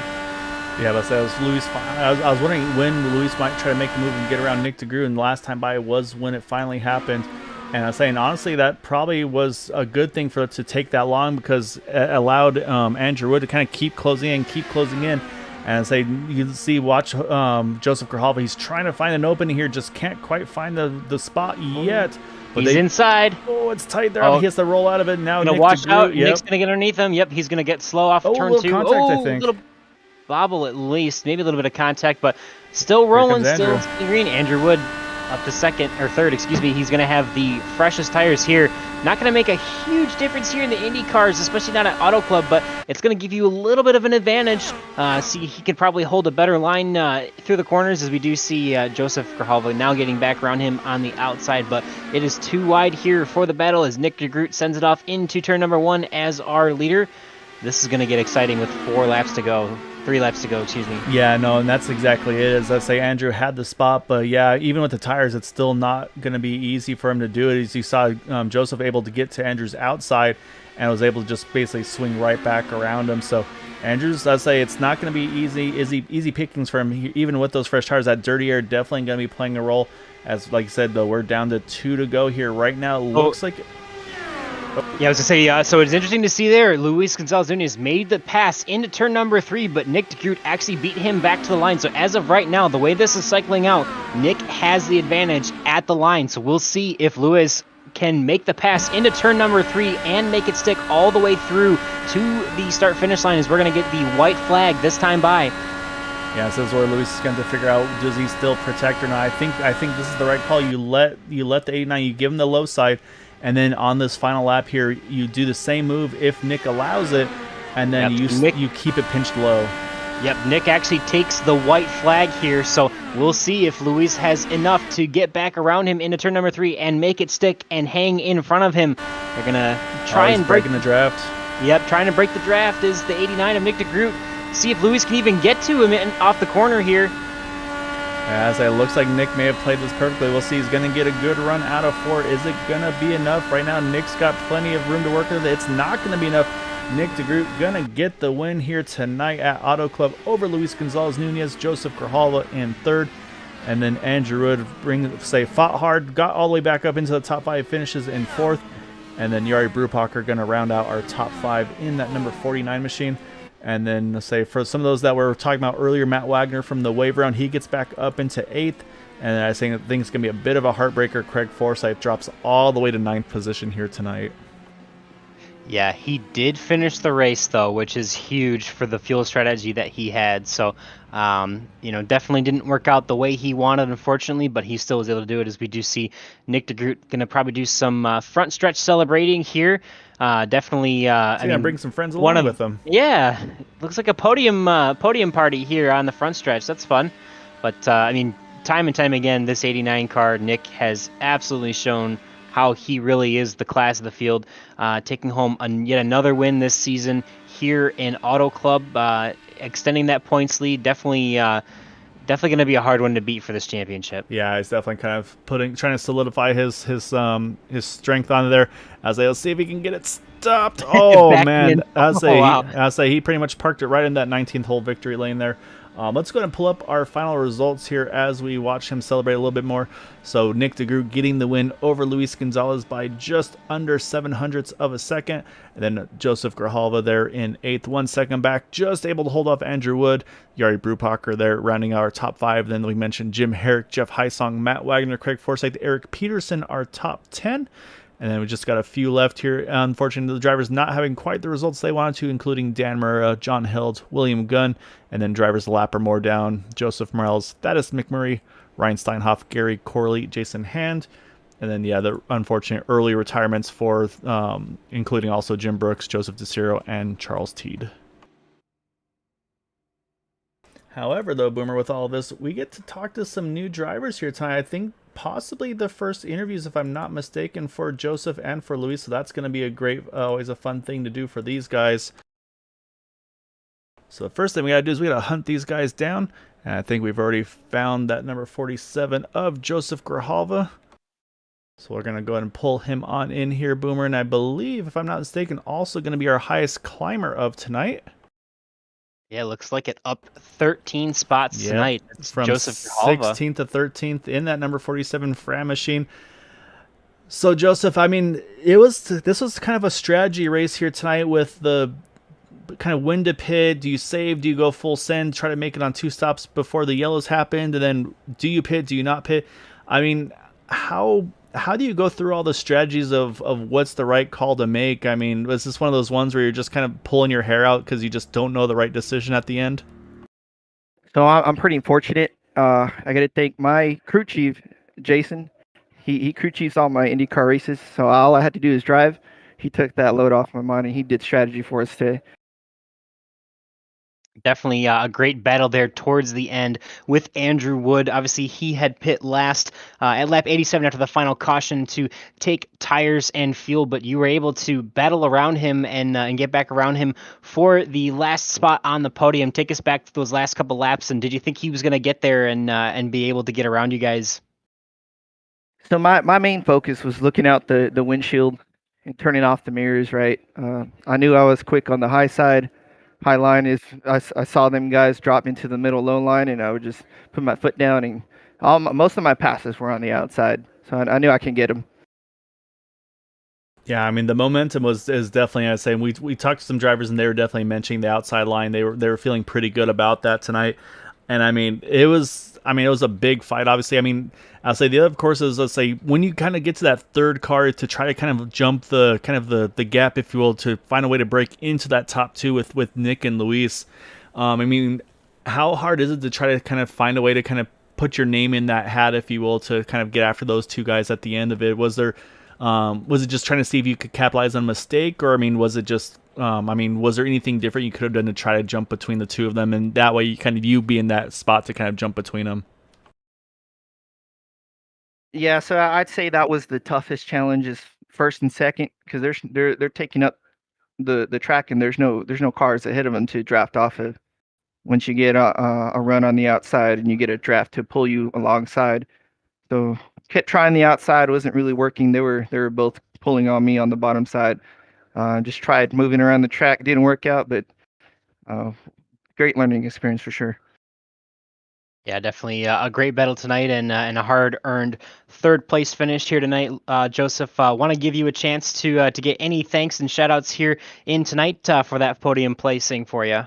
Yeah, but that was Luis. I was wondering when Luis might try to make the move and get around Nick DeGroot, and the last time by was when it finally happened. And I was saying, honestly, that probably was a good thing for it to take that long, because it allowed Andrew Wood to kind of keep closing in. And I say, you can see, watch Joseph Grijalva. He's trying to find an opening here, just can't quite find the spot yet. But he's inside. Oh, it's tight there. He has to roll out of it now. Nick watch DeGroot, out. Yep. Nick's going to get underneath him. Yep, he's going to get slow off turn 2. Contact, I think. A little bobble at least. Maybe a little bit of contact, but still rolling, still green. Andrew Wood up to third, excuse me. He's going to have the freshest tires here. Not going to make a huge difference here in the Indy cars, especially not at Auto Club, but it's going to give you a little bit of an advantage. See, he can probably hold a better line through the corners, as we do see Joseph Grijalva now getting back around him on the outside, but it is too wide here for the battle as Nick DeGroot sends it off into turn number 1 as our leader. This is going to get exciting with 3 laps to go, excuse me. Yeah, no, and that's exactly it. As I say, Andrew had the spot, but yeah, even with the tires, it's still not going to be easy for him to do it. As you saw, Joseph able to get to Andrew's outside and was able to just basically swing right back around him. So Andrew's, I say, it's not going to be easy pickings for him, even with those fresh tires. That dirty air definitely going to be playing a role. As like I said, though, we're down to 2 to go here right now. Looks like. Yeah, I was going to say, so it's interesting to see there, Luis Gonzalez Nunez made the pass into turn number 3, but Nick DeGroot actually beat him back to the line. So as of right now, the way this is cycling out, Nick has the advantage at the line. So we'll see if Luis can make the pass into turn number 3 and make it stick all the way through to the start-finish line, as we're going to get the white flag this time by. Yeah, this is where Luis is going to figure out, does he still protect or not. I think this is the right call. You let the 89, you give him the low side, and then on this final lap here, you do the same move if Nick allows it, and then you keep it pinched low. Yep, Nick actually takes the white flag here, so we'll see if Luis has enough to get back around him into turn number 3 and make it stick and hang in front of him. They're going to try and break the draft. Yep, trying to break the draft is the 89 of Nick DeGroot. See if Luis can even get to him off the corner here. As it looks like Nick may have played this perfectly. We'll see. He's going to get a good run out of 4. Is it going to be enough? Right now, Nick's got plenty of room to work with. It's not going to be enough. Nick DeGroot going to get the win here tonight at Auto Club over Luis Gonzalez Nunez, Joseph Grijalva in 3rd. And then Andrew Wood fought hard, got all the way back up into the top 5, finishes in 4th. And then Jari Brubacher going to round out our top 5 in that number 49 machine. And then for some of those that were talking about earlier, Matt Wagner from the wave round, he gets back up into 8th. And I think it's going to be a bit of a heartbreaker. Craig Forsyth drops all the way to 9th position here tonight. Yeah, he did finish the race, though, which is huge for the fuel strategy that he had. So, definitely didn't work out the way he wanted, unfortunately, but he still was able to do it, as we do see Nick DeGroot going to probably do some front stretch celebrating here. Definitely. Bring some friends along with them. Yeah, looks like a podium party here on the front stretch. That's fun. But, time and time again, this 89 car, Nick has absolutely shown how he really is the class of the field, taking home yet another win this season here in Auto Club, extending that points lead. Definitely going to be a hard one to beat for this championship. Yeah, he's definitely kind of trying to solidify his strength on there. As let's see if he can get it stopped. Oh Backing man, in. Oh, wow. he pretty much parked it right in that 19th hole victory lane there. Let's go ahead and pull up our final results here as we watch him celebrate a little bit more. So Nick DeGroot getting the win over Luis Gonzalez by just under 7/100ths of a second. And then Joseph Grijalva there in 8th, 1 second back, just able to hold off Andrew Wood. Yari Brupacher there rounding out our top 5. Then we mentioned Jim Herrick, Jeff Heisong, Matt Wagner, Craig Forsyth, Eric Peterson, our top 10. And then we just got a few left here. Unfortunately, the drivers not having quite the results they wanted to, including Dan Murrah, John Held, William Gunn, and then drivers Lapper more down, Joseph Morales, Thaddeus McMurray, Ryan Steinhoff, Gary Corley, Jason Hand. And then, yeah, the unfortunate early retirements for including also Jim Brooks, Joseph DeCiro, and Charles Teed. However, though, Boomer, with all this, we get to talk to some new drivers here tonight. I think possibly the first interviews, if I'm not mistaken, for Joseph and for Luis. So that's going to be a great, always a fun thing to do for these guys. So the first thing we got to do is we got to hunt these guys down. And I think we've already found that number 47 of Joseph Grijalva. So we're going to go ahead and pull him on in here, Boomer. And I believe, if I'm not mistaken, also going to be our highest climber of tonight. Yeah, looks like it up 13 spots tonight. It's from Joseph 16th to 13th in that number 47 Fram machine. So Joseph, I mean, this was kind of a strategy race here tonight with the kind of when to pit. Do you save? Do you go full send? Try to make it on 2 stops before the yellows happened, and then do you pit? Do you not pit? I mean, how do you go through all the strategies of what's the right call to make? I mean, was this one of those ones where you're just kind of pulling your hair out because you just don't know the right decision at the end? So I'm pretty fortunate. I got to thank my crew chief, Jason. He crew chiefs all my IndyCar races, so all I had to do is drive. He took that load off my mind, and he did strategy for us today. Definitely a great battle there towards the end with Andrew Wood. Obviously, he had pit last at lap 87 after the final caution to take tires and fuel, but you were able to battle around him and get back around him for the last spot on the podium. Take us back to those last couple laps, and did you think he was going to get there and be able to get around you guys? So my main focus was looking out the windshield and turning off the mirrors, right? I knew I was quick on the high side. High line is I saw them guys drop into the middle low line, and I would just put my foot down, and most of my passes were on the outside, so I knew I can get them. Yeah, I mean the momentum is definitely. I say we talked to some drivers, and they were definitely mentioning the outside line. They were feeling pretty good about that tonight, and I mean it was a big fight. Obviously, I mean I'll say the other courses. Let's say when you kind of get to that third car to try to kind of jump the gap, if you will, to find a way to break into that top 2 with Nick and Luis. I mean, how hard is it to try to kind of find a way to kind of put your name in that hat, if you will, to kind of get after those 2 guys at the end of it? Was it just trying to see if you could capitalize on a mistake, or I mean, was it just was there anything different you could have done to try to jump between the 2 of them, and that way you be in that spot to kind of jump between them? Yeah, so I'd say that was the toughest challenge, is first and second, because they're taking up the track, and there's no cars ahead of them to draft off of. Once you get a run on the outside and you get a draft to pull you alongside, so kept trying the outside, wasn't really working. They were both pulling on me on the bottom side. Just tried moving around the track, didn't work out, but great learning experience for sure. Yeah, definitely a great battle tonight and a hard-earned third place finish here tonight. Joseph, want to give you a chance to get any thanks and shout-outs here in tonight for that podium placing for you.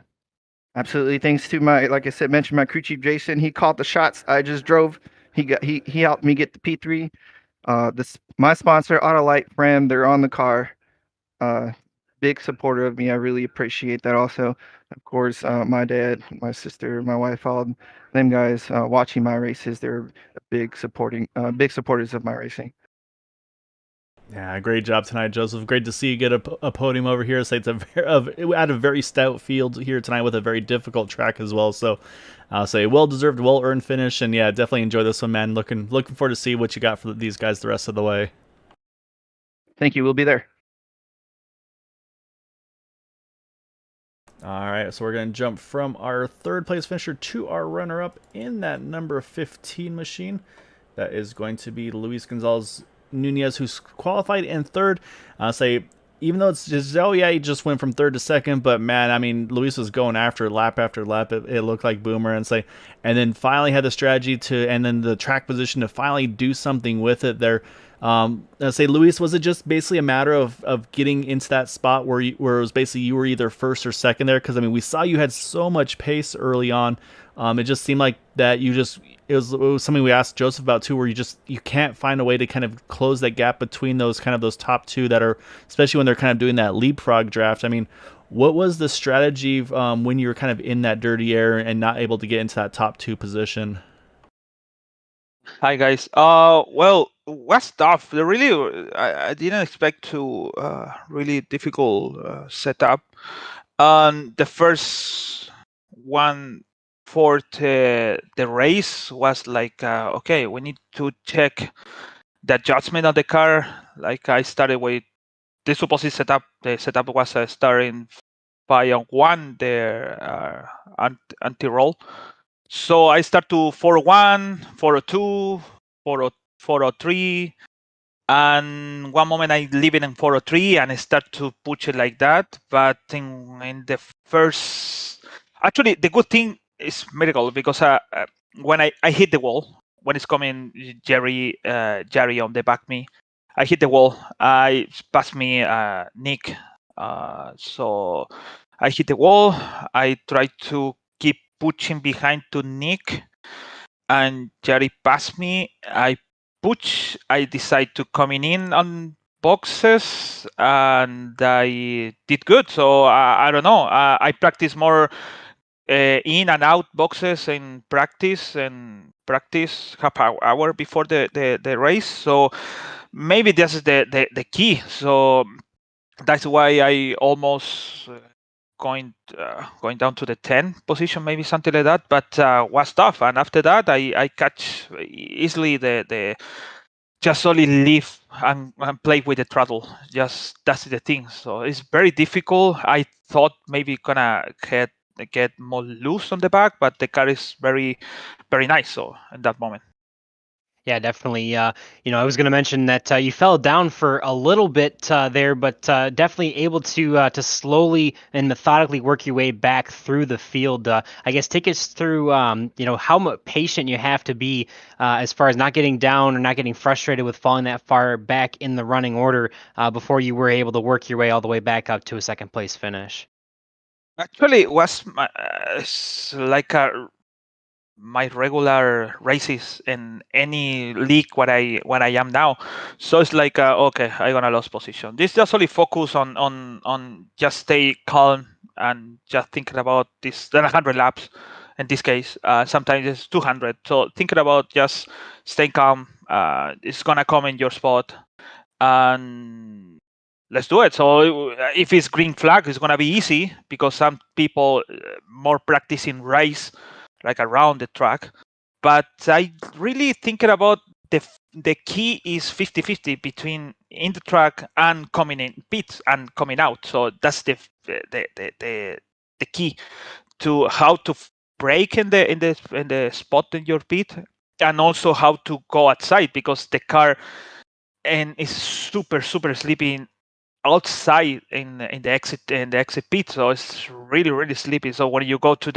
Absolutely. Thanks to like I said, mentioned my crew chief Jason. He called the shots. I just drove. He helped me get the P3. My sponsor, Autolite Fram, they're on the car. Big supporter of me. I really appreciate that. Also, of course, my dad, my sister, my wife, all them guys watching my races. They're big supporters of my racing. Yeah, great job tonight, Joseph. Great to see you get a podium over here. So it's at a very stout field here tonight with a very difficult track as well. So I'll say well-deserved, well-earned finish. And yeah, definitely enjoy this one, man. Looking forward to see what you got for these guys the rest of the way. Thank you. We'll be there. All right, so we're going to jump from our third place finisher to our runner-up in that number 15 machine. That is going to be Luis Gonzalez Nunez, who's qualified in third. Say, even though it's just, oh yeah, he just went from third to second, but man, I mean, Luis was going after lap after lap. It looked like Boomer, and then finally had the strategy and then the track position to finally do something with it there. Say, Luis, was it just basically a matter of getting into that spot where it was basically you were either first or second there? Because I mean, we saw you had so much pace early on. It just seemed like that it was something we asked Joseph about too, where you can't find a way to kind of close that gap between those top two that are, especially when they're kind of doing that leapfrog draft. I mean, what was the strategy when you were kind of in that dirty air and not able to get into that top two position? Hi guys. Well, was tough. I didn't expect to really difficult setup. The first one for the race was like, okay, we need to check the adjustment of the car. Like I started with the supposed setup. The setup was starting 5-1, the anti-roll. So I start to 401, 402, 403, and one moment I leave it in 403 and I start to push it like that. But in the first, actually, the good thing is miracle because when I hit the wall, when it's coming Jerry on the back me, I hit the wall. I pass me Nick. So I hit the wall. I try to keep pushing behind to Nick, and Jerry passed me. I push. I decide to coming in on boxes, and I did good. So I don't know. I practice more in and out boxes in practice half hour before the race. So maybe this is the key. So that's why I almost going down to the 10 position, maybe something like that. But was tough, and after that I catch easily the just only leave and play with the throttle. Just that's the thing. So it's very difficult. I thought maybe gonna get more loose on the back, but the car is very, very nice. So in that moment. Yeah, definitely. I was going to mention that you fell down for a little bit there, but definitely able to slowly and methodically work your way back through the field. I guess take us through, how much patient you have to be as far as not getting down or not getting frustrated with falling that far back in the running order before you were able to work your way all the way back up to a second place finish. Actually, it was like my regular races in any league what I am now. So it's like okay, I gonna lose position. This just only focus on just stay calm and just thinking about this 100 laps. In this case, sometimes it's 200. So thinking about just staying calm. It's gonna come in your spot, and let's do it. So if it's green flag, it's gonna be easy because some people more practicing race like around the track. But I really thinking about the key is 50-50 between in the track and coming in pits and coming out. So that's the key to how to brake in the spot in your pit, and also how to go outside because the car and is super sleepy outside in the exit pit, so it's really sleepy. So when you go to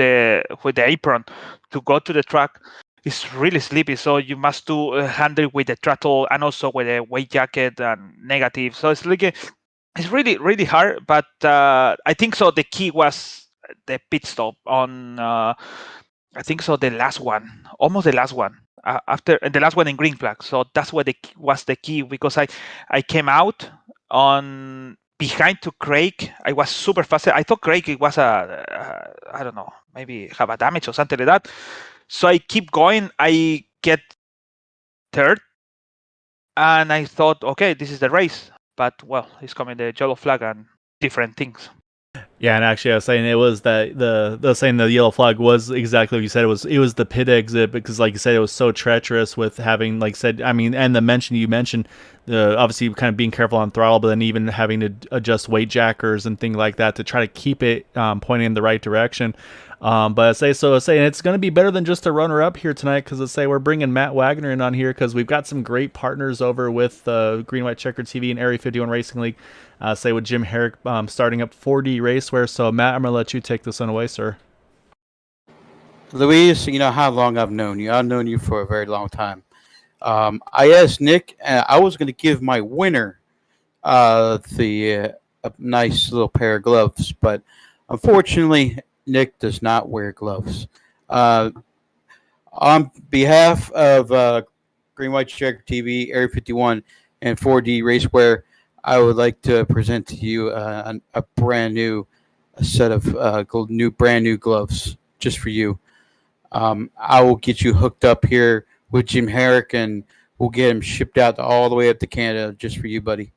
with the apron to go to the track, it's really sleepy. So you must do handle with the throttle and also with a weight jacket and negative. So it's like it's really hard. But I think so. The key was the pit stop on. I think so. The last one, almost the last one. After the last one in green flag. So that's what was the key because I came out on behind to Craig. I was super fast. I thought Craig it was I don't know, maybe have a damage or something like that. So I keep going. I get third, And I thought, okay, this is the race. But, well, it's coming the yellow flag and different things. Yeah, and actually, I was saying it was that the saying the yellow flag was exactly what you said. It was the pit exit because, like you said, it was so treacherous with having, like said, I mean, and the mention you mentioned, the obviously kind of being careful on throttle, but then even having to adjust weight jackers and things like that to try to keep it pointing in the right direction. But I say it's going to be better than just a runner up here tonight because let's say we're bringing Matt Wagner in on here because we've got some great partners over with Green White Checker TV and Area 51 Racing League. Say with Jim Herrick starting up 4D Racewear. So Matt, I'm gonna let you take this one away, sir. Luis, you know how long I've known you. I've known you for a very long time. I asked Nick, I was going to give my winner a nice little pair of gloves, but unfortunately, Nick does not wear gloves. On behalf of Green White Checker TV, Area 51, and 4D Racewear, I would like to present to you a brand new set of brand new gloves just for you. I will get you hooked up here with Jim Herrick, and we'll get him shipped out all the way up to Canada just for you, buddy.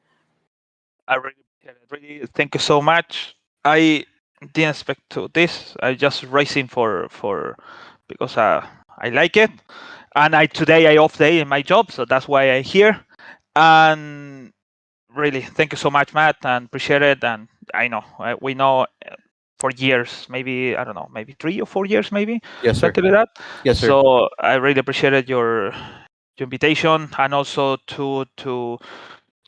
I really thank you so much. I didn't expect to this. I just racing for because I like it, and today I off day in my job, so that's why I'm here. And really, thank you so much, Matt, and appreciate it. And I know we know for years, maybe I don't know, maybe 3 or 4 years, maybe. Yes, sir. Something like that. Yes, sir. So I really appreciated your invitation and also to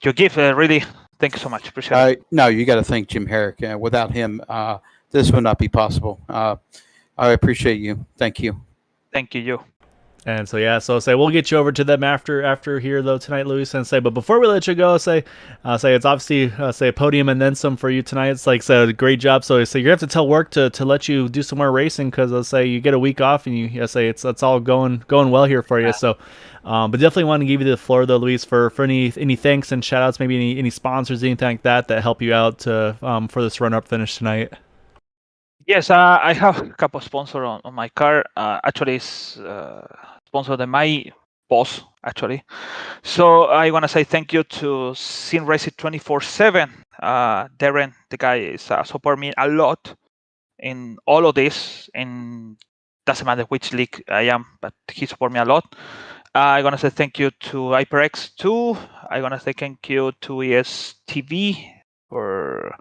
your gift. Really, thank you so much. Appreciate it. No, you got to thank Jim Herrick. Without him, this would not be possible. I appreciate you. Thank you. Thank you. And so yeah, so say we'll get you over to them after here though tonight, Luis, and say. But before we let you go, say it's obviously say a podium and then some for you tonight. It's like a great job. So you have to tell work to let you do some more racing because let's say you get a week off and you say it's all going well here for you. So, but definitely want to give you the floor though, Luis, for any thanks and shout outs, maybe any sponsors, anything like that help you out to for this run up finish tonight. Yes, I have a couple of sponsors on my car. Actually, it's sponsored by my boss, actually. So I want to say thank you to Sin Racing 24/7. Darren, the guy, is support me a lot in all of this. And doesn't matter which league I am, but he support me a lot. I want to say thank you to HyperX2. I want to say thank you to ESTV for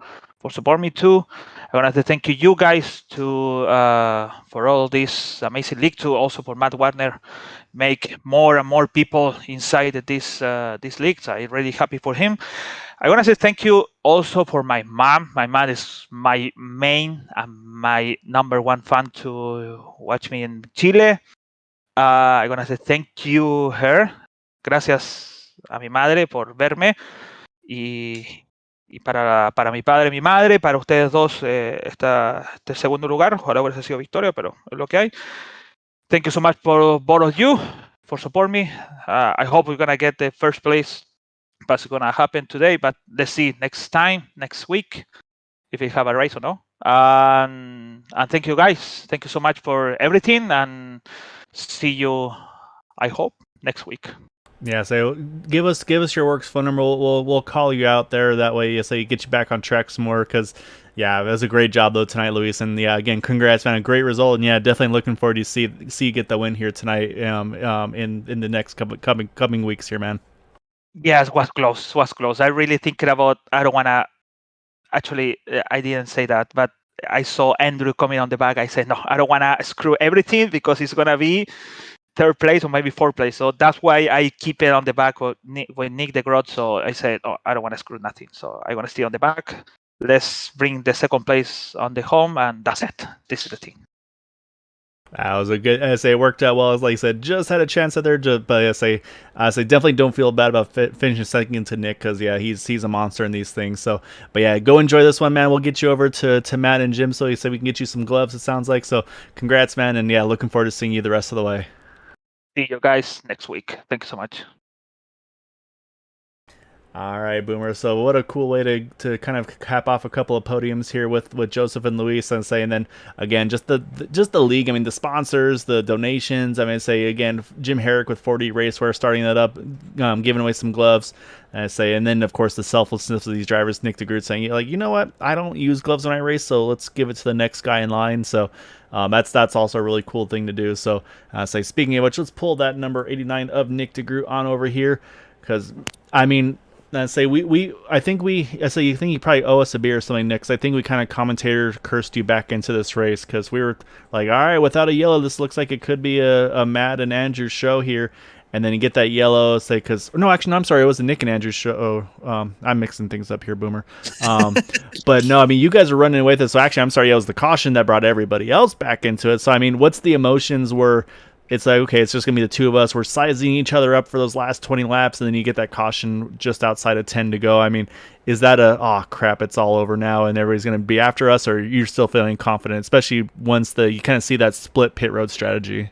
support me too. I want to say thank you guys for all this amazing league too. Also for Matt Wagner, make more and more people inside this league. So I'm really happy for him. I want to say thank you also for my mom. My mom is my main and my number one fan to watch me in Chile. I want to say thank you her. Gracias a mi madre por verme y para mi padre, mi madre, para ustedes dos este segundo lugar. Ojalá hubiese sido victoria, pero es lo que hay. Thank you so much for both of you for support me. I hope we're gonna get the first place. That's gonna happen today, but let's see next week, if we have a race or no. And thank you guys. Thank you so much for everything, and see you, I hope, next week. Yeah, so give us your works phone number. We'll call you out there. That way, you get you back on track some more. Because yeah, it was a great job though tonight, Luis. And yeah, again, congrats, man, a great result. And yeah, definitely looking forward to see you get the win here tonight. In the next coming weeks here, man. Yes, was close. I really thinking about. I don't wanna. Actually, I didn't say that, but I saw Andrew coming on the back. I said no, I don't wanna screw everything because it's gonna be third place or maybe fourth place. So that's why I keep it on the back with Nick DeGrot. So I said, oh, I don't want to screw nothing. So I want to stay on the back. Let's bring the second place on the home, and that's it. This is the thing. That was a good. I say it worked out well. As like I said, just had a chance out there. But I say definitely don't feel bad about finishing second to Nick because yeah, he's a monster in these things. So, but yeah, go enjoy this one, man. We'll get you over to Matt and Jim. So he said we can get you some gloves. It sounds like so. Congrats, man, and yeah, looking forward to seeing you the rest of the way. See you guys next week. Thank you so much. All right, Boomer. So what a cool way to kind of cap off a couple of podiums here with Joseph and Luis, and say, and then again just the league. I mean, the sponsors, the donations. I mean, say again, Jim Herrick with 4D Racewear starting that up, giving away some gloves. And I say, and then of course the selflessness of these drivers, Nick DeGroot saying, like, you know what, I don't use gloves when I race, so let's give it to the next guy in line. So that's also a really cool thing to do. So say, speaking of which, let's pull that number 89 of Nick DeGroot on over here, because I mean. I say I think you think you probably owe us a beer or something, Nick. 'Cause I think we kind of commentator cursed you back into this race because we were like, all right, without a yellow, this looks like it could be a Matt and Andrew show here, and then you get that yellow, say, because no, actually, no, I'm sorry, it was a Nick and Andrew show. I'm mixing things up here, Boomer. But no, I mean, you guys are running away with it. So actually, I'm sorry, it was the caution that brought everybody else back into it. So I mean, what's the emotions were? It's like, okay, it's just going to be the two of us. We're sizing each other up for those last 20 laps, and then you get that caution just outside of 10 to go. I mean, is that oh, crap, it's all over now, and everybody's going to be after us, or you're still feeling confident, especially once you kind of see that split pit road strategy?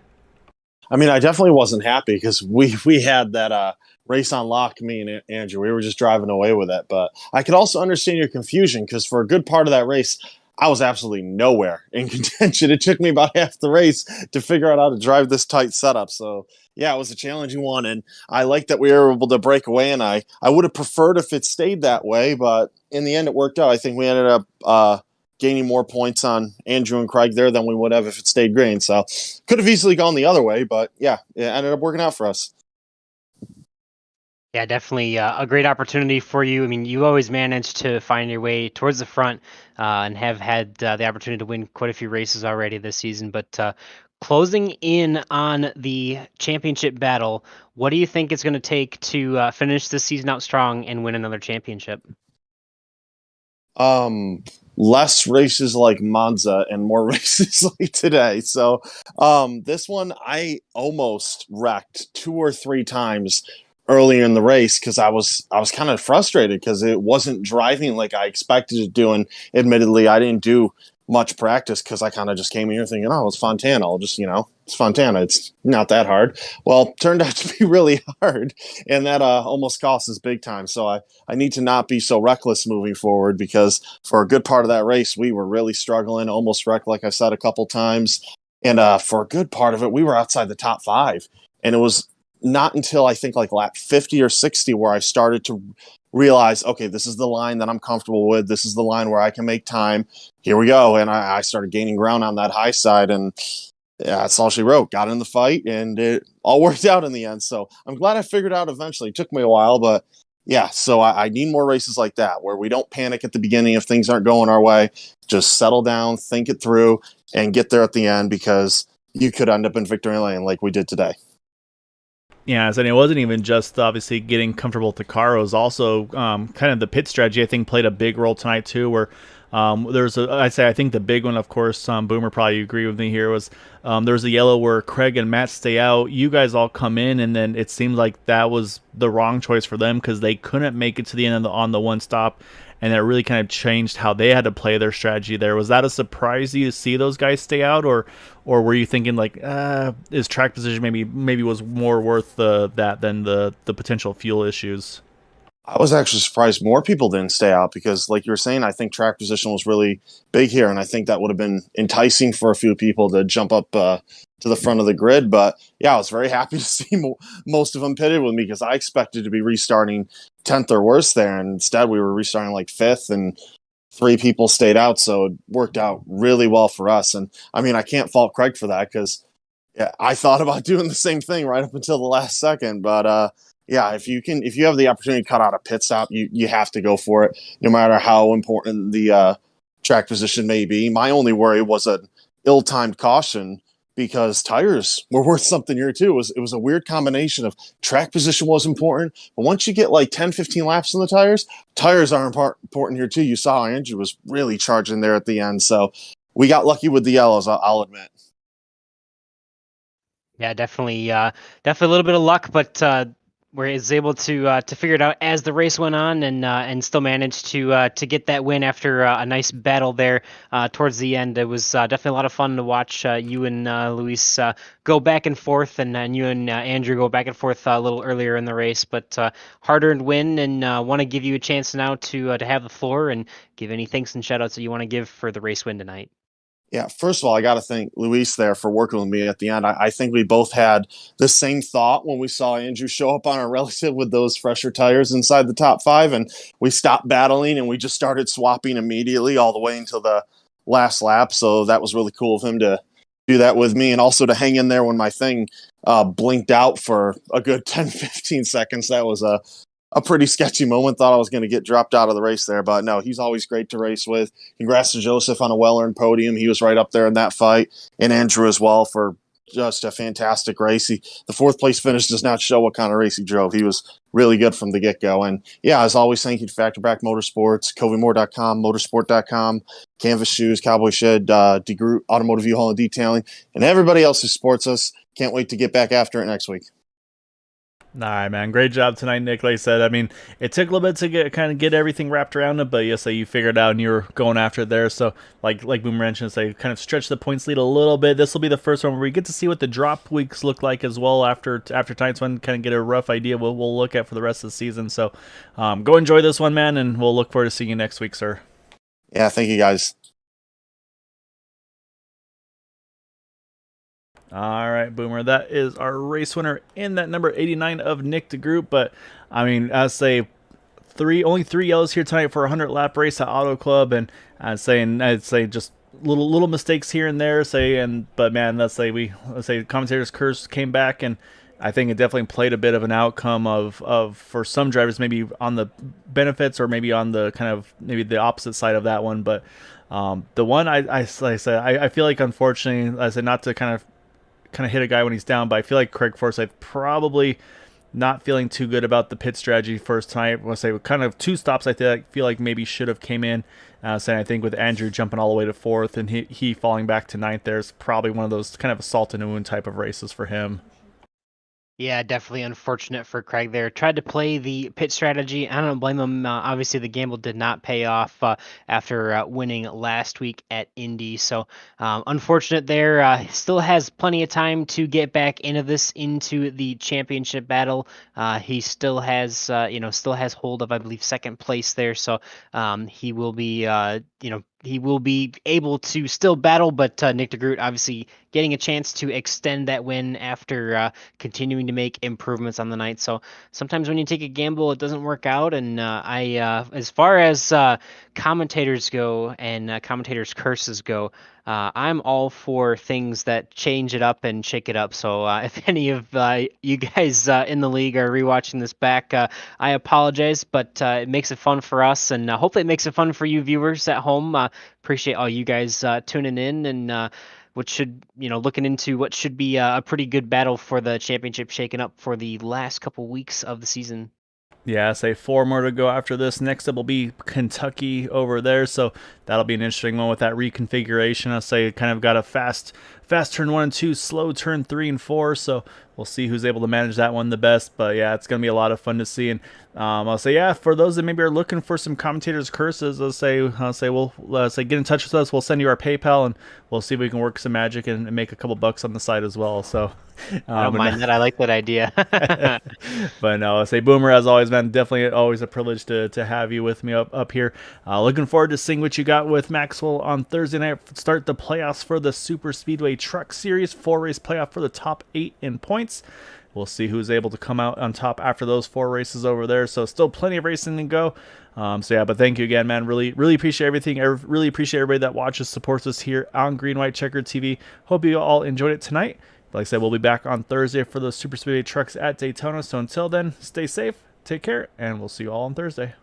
I mean, I definitely wasn't happy because we had that race on lock, me and Andrew. We were just driving away with it. But I could also understand your confusion because for a good part of that race, I was absolutely nowhere in contention. It took me about half the race to figure out how to drive this tight setup. So yeah, it was a challenging one, and I like that we were able to break away. And I would have preferred if it stayed that way, but in the end, it worked out. I think we ended up gaining more points on Andrew and Craig there than we would have if it stayed green. So could have easily gone the other way, but yeah, it ended up working out for us. Yeah, definitely a great opportunity for you. I mean, you always manage to find your way towards the front and have had the opportunity to win quite a few races already this season. But closing in on the championship battle, what do you think it's going to take to finish this season out strong and win another championship? Less races like Monza and more races like today. So this one I almost wrecked 2 or 3 times earlier in the race because I was kind of frustrated because it wasn't driving like I expected it to. And admittedly, I didn't do much practice because I kind of just came here thinking, oh, it's Fontana. I'll just, it's Fontana. It's not that hard. Well, turned out to be really hard. And that almost cost us big time. So I need to not be so reckless moving forward because for a good part of that race, we were really struggling, almost wrecked, like I said, a couple times. And for a good part of it, we were outside the top 5. And it was not until I think like lap 50 or 60 where I started to realize, okay, this is the line that I'm comfortable with. This is the line where I can make time. Here we go. And I started gaining ground on that high side. And yeah, that's all she wrote. Got in the fight and it all worked out in the end. So I'm glad I figured out eventually. It took me a while, but yeah, so I need more races like that where we don't panic at the beginning if things aren't going our way. Just settle down, think it through, and get there at the end because you could end up in victory lane like we did today. Yeah, and it wasn't even just obviously getting comfortable with the car. It was also kind of the pit strategy, I think, played a big role tonight too, where I think the big one, of course, Boomer probably agree with me here, was there was a yellow where Craig and Matt stay out. You guys all come in, and then it seemed like that was the wrong choice for them because they couldn't make it to the end on the one stop, and that really kind of changed how they had to play their strategy there. Was that a surprise to you to see those guys stay out, or were you thinking like, his track position maybe was more worth that than the potential fuel issues? I was actually surprised more people didn't stay out because, like you were saying, I think track position was really big here, and I think that would have been enticing for a few people to jump up to the front of the grid. But yeah, I was very happy to see most of them pitted with me because I expected to be restarting 10th or worse there, and instead we were restarting like 5th, and 3 people stayed out, so it worked out really well for us. And I mean, I can't fault Craig for that because yeah, I thought about doing the same thing right up until the last second, but yeah, if you have the opportunity to cut out a pit stop, you have to go for it, no matter how important the track position may be. My only worry was an ill-timed caution because tires were worth something here too. It was a weird combination of track position was important, but once you get like 10, 15 laps on the tires are important here too. You saw Andrew was really charging there at the end, so we got lucky with the yellows, I'll admit. Yeah, definitely a little bit of luck, but where he was able to figure it out as the race went on, and still managed to get that win after a nice battle there towards the end. It was definitely a lot of fun to watch you and Luis go back and forth, and you and Andrew go back and forth a little earlier in the race. But hard-earned win, and want to give you a chance now to have the floor and give any thanks and shout-outs that you want to give for the race win tonight. Yeah, first of all, I got to thank Luis there for working with me at the end. I think we both had the same thought when we saw Andrew show up on our relative with those fresher tires inside the top 5, and we stopped battling and we just started swapping immediately all the way until the last lap. So that was really cool of him to do that with me, and also to hang in there when my thing blinked out for a good 10, 15 seconds. That was a pretty sketchy moment. Thought I was going to get dropped out of the race there, but no, he's always great to race with. Congrats to Joseph on a well-earned podium. He was right up there in that fight, and Andrew as well for just a fantastic race. The 4th place finish does not show what kind of race he drove. He was really good from the get-go. And yeah, as always, thank you to Factorback Motorsports, CoveyMoore.com, Motorsport.com, Canvas Shoes, Cowboy Shed, DeGroot, Automotive U-Haul and Detailing, and everybody else who supports us. Can't wait to get back after it next week. All right, man. Great job tonight, Nick. Like I said, I mean, it took a little bit to get everything wrapped around it, but yes, you figured it out and you were going after it there. So, like Boomer mentioned, kind of stretch the points lead a little bit. This will be the first one where we get to see what the drop weeks look like as well after tonight's one. Kind of get a rough idea what we'll look at for the rest of the season. So, go enjoy this one, man, and we'll look forward to seeing you next week, sir. Yeah, thank you, guys. All right, Boomer. That is our race winner in that number 89 of Nick DeGroot. But I mean, I'd say only three yellows here tonight for a 100-lap race at Auto Club, and I'd say just little mistakes here and there. But man, let's say commentator's curse came back, and I think it definitely played a bit of an outcome of for some drivers maybe on the benefits or maybe on the kind of maybe the opposite side of that one. But the one I feel like, unfortunately, I said not to kind of hit a guy when he's down, but I feel like Craig Forsyth probably not feeling too good about the pit strategy first time. I'll say kind of 2 stops I feel like maybe should have came in. Saying I think with Andrew jumping all the way to 4th and he falling back to 9th, there's probably one of those kind of a salt in the wound type of races for him. Yeah, definitely unfortunate for Craig there. Tried to play the pit strategy. I don't blame him. Obviously, the gamble did not pay off after winning last week at Indy. So unfortunate there. Still has plenty of time to get back into the championship battle. He still has, still has hold of, I believe, 2nd place there. So he will be, he will be able to still battle, but Nick DeGroot obviously getting a chance to extend that win after continuing to make improvements on the night. So sometimes when you take a gamble, it doesn't work out. And as far as commentators go and commentators' curses go, I'm all for things that change it up and shake it up. So if any of you guys in the league are rewatching this back, I apologize, but it makes it fun for us, and hopefully it makes it fun for you viewers at home. Appreciate all you guys tuning in, and looking into what should be a pretty good battle for the championship, shaking up for the last couple weeks of the season. Yeah, say 4 more to go after this. Next up will be Kentucky over there, so that'll be an interesting one with that reconfiguration. I'll say kind of got a fast turn 1 and 2, slow turn 3 and 4, so we'll see who's able to manage that one the best. But yeah, it's going to be a lot of fun to see. And I'll say, yeah, for those that maybe are looking for some commentators' curses, I'll say get in touch with us. We'll send you our PayPal, and we'll see if we can work some magic and make a couple bucks on the side as well. So I don't mind that. I like that idea. But no, I'll say, Boomer, as always, man, definitely always a privilege to have you with me up here. Looking forward to seeing what you got with Maxwell on Thursday night. Start the playoffs for the Super Speedway Truck Series, 4-race playoff for the top 8 in points. We'll see who's able to come out on top after those 4 races over there. So still plenty of racing to go. But thank you again, man. Really appreciate everything. I really appreciate everybody that watches, supports us here on Green White Checker TV. Hope you all enjoyed it tonight. Like I said, we'll be back on Thursday for the Super Speedway Trucks at Daytona. So until then, stay safe, take care, and we'll see you all on Thursday.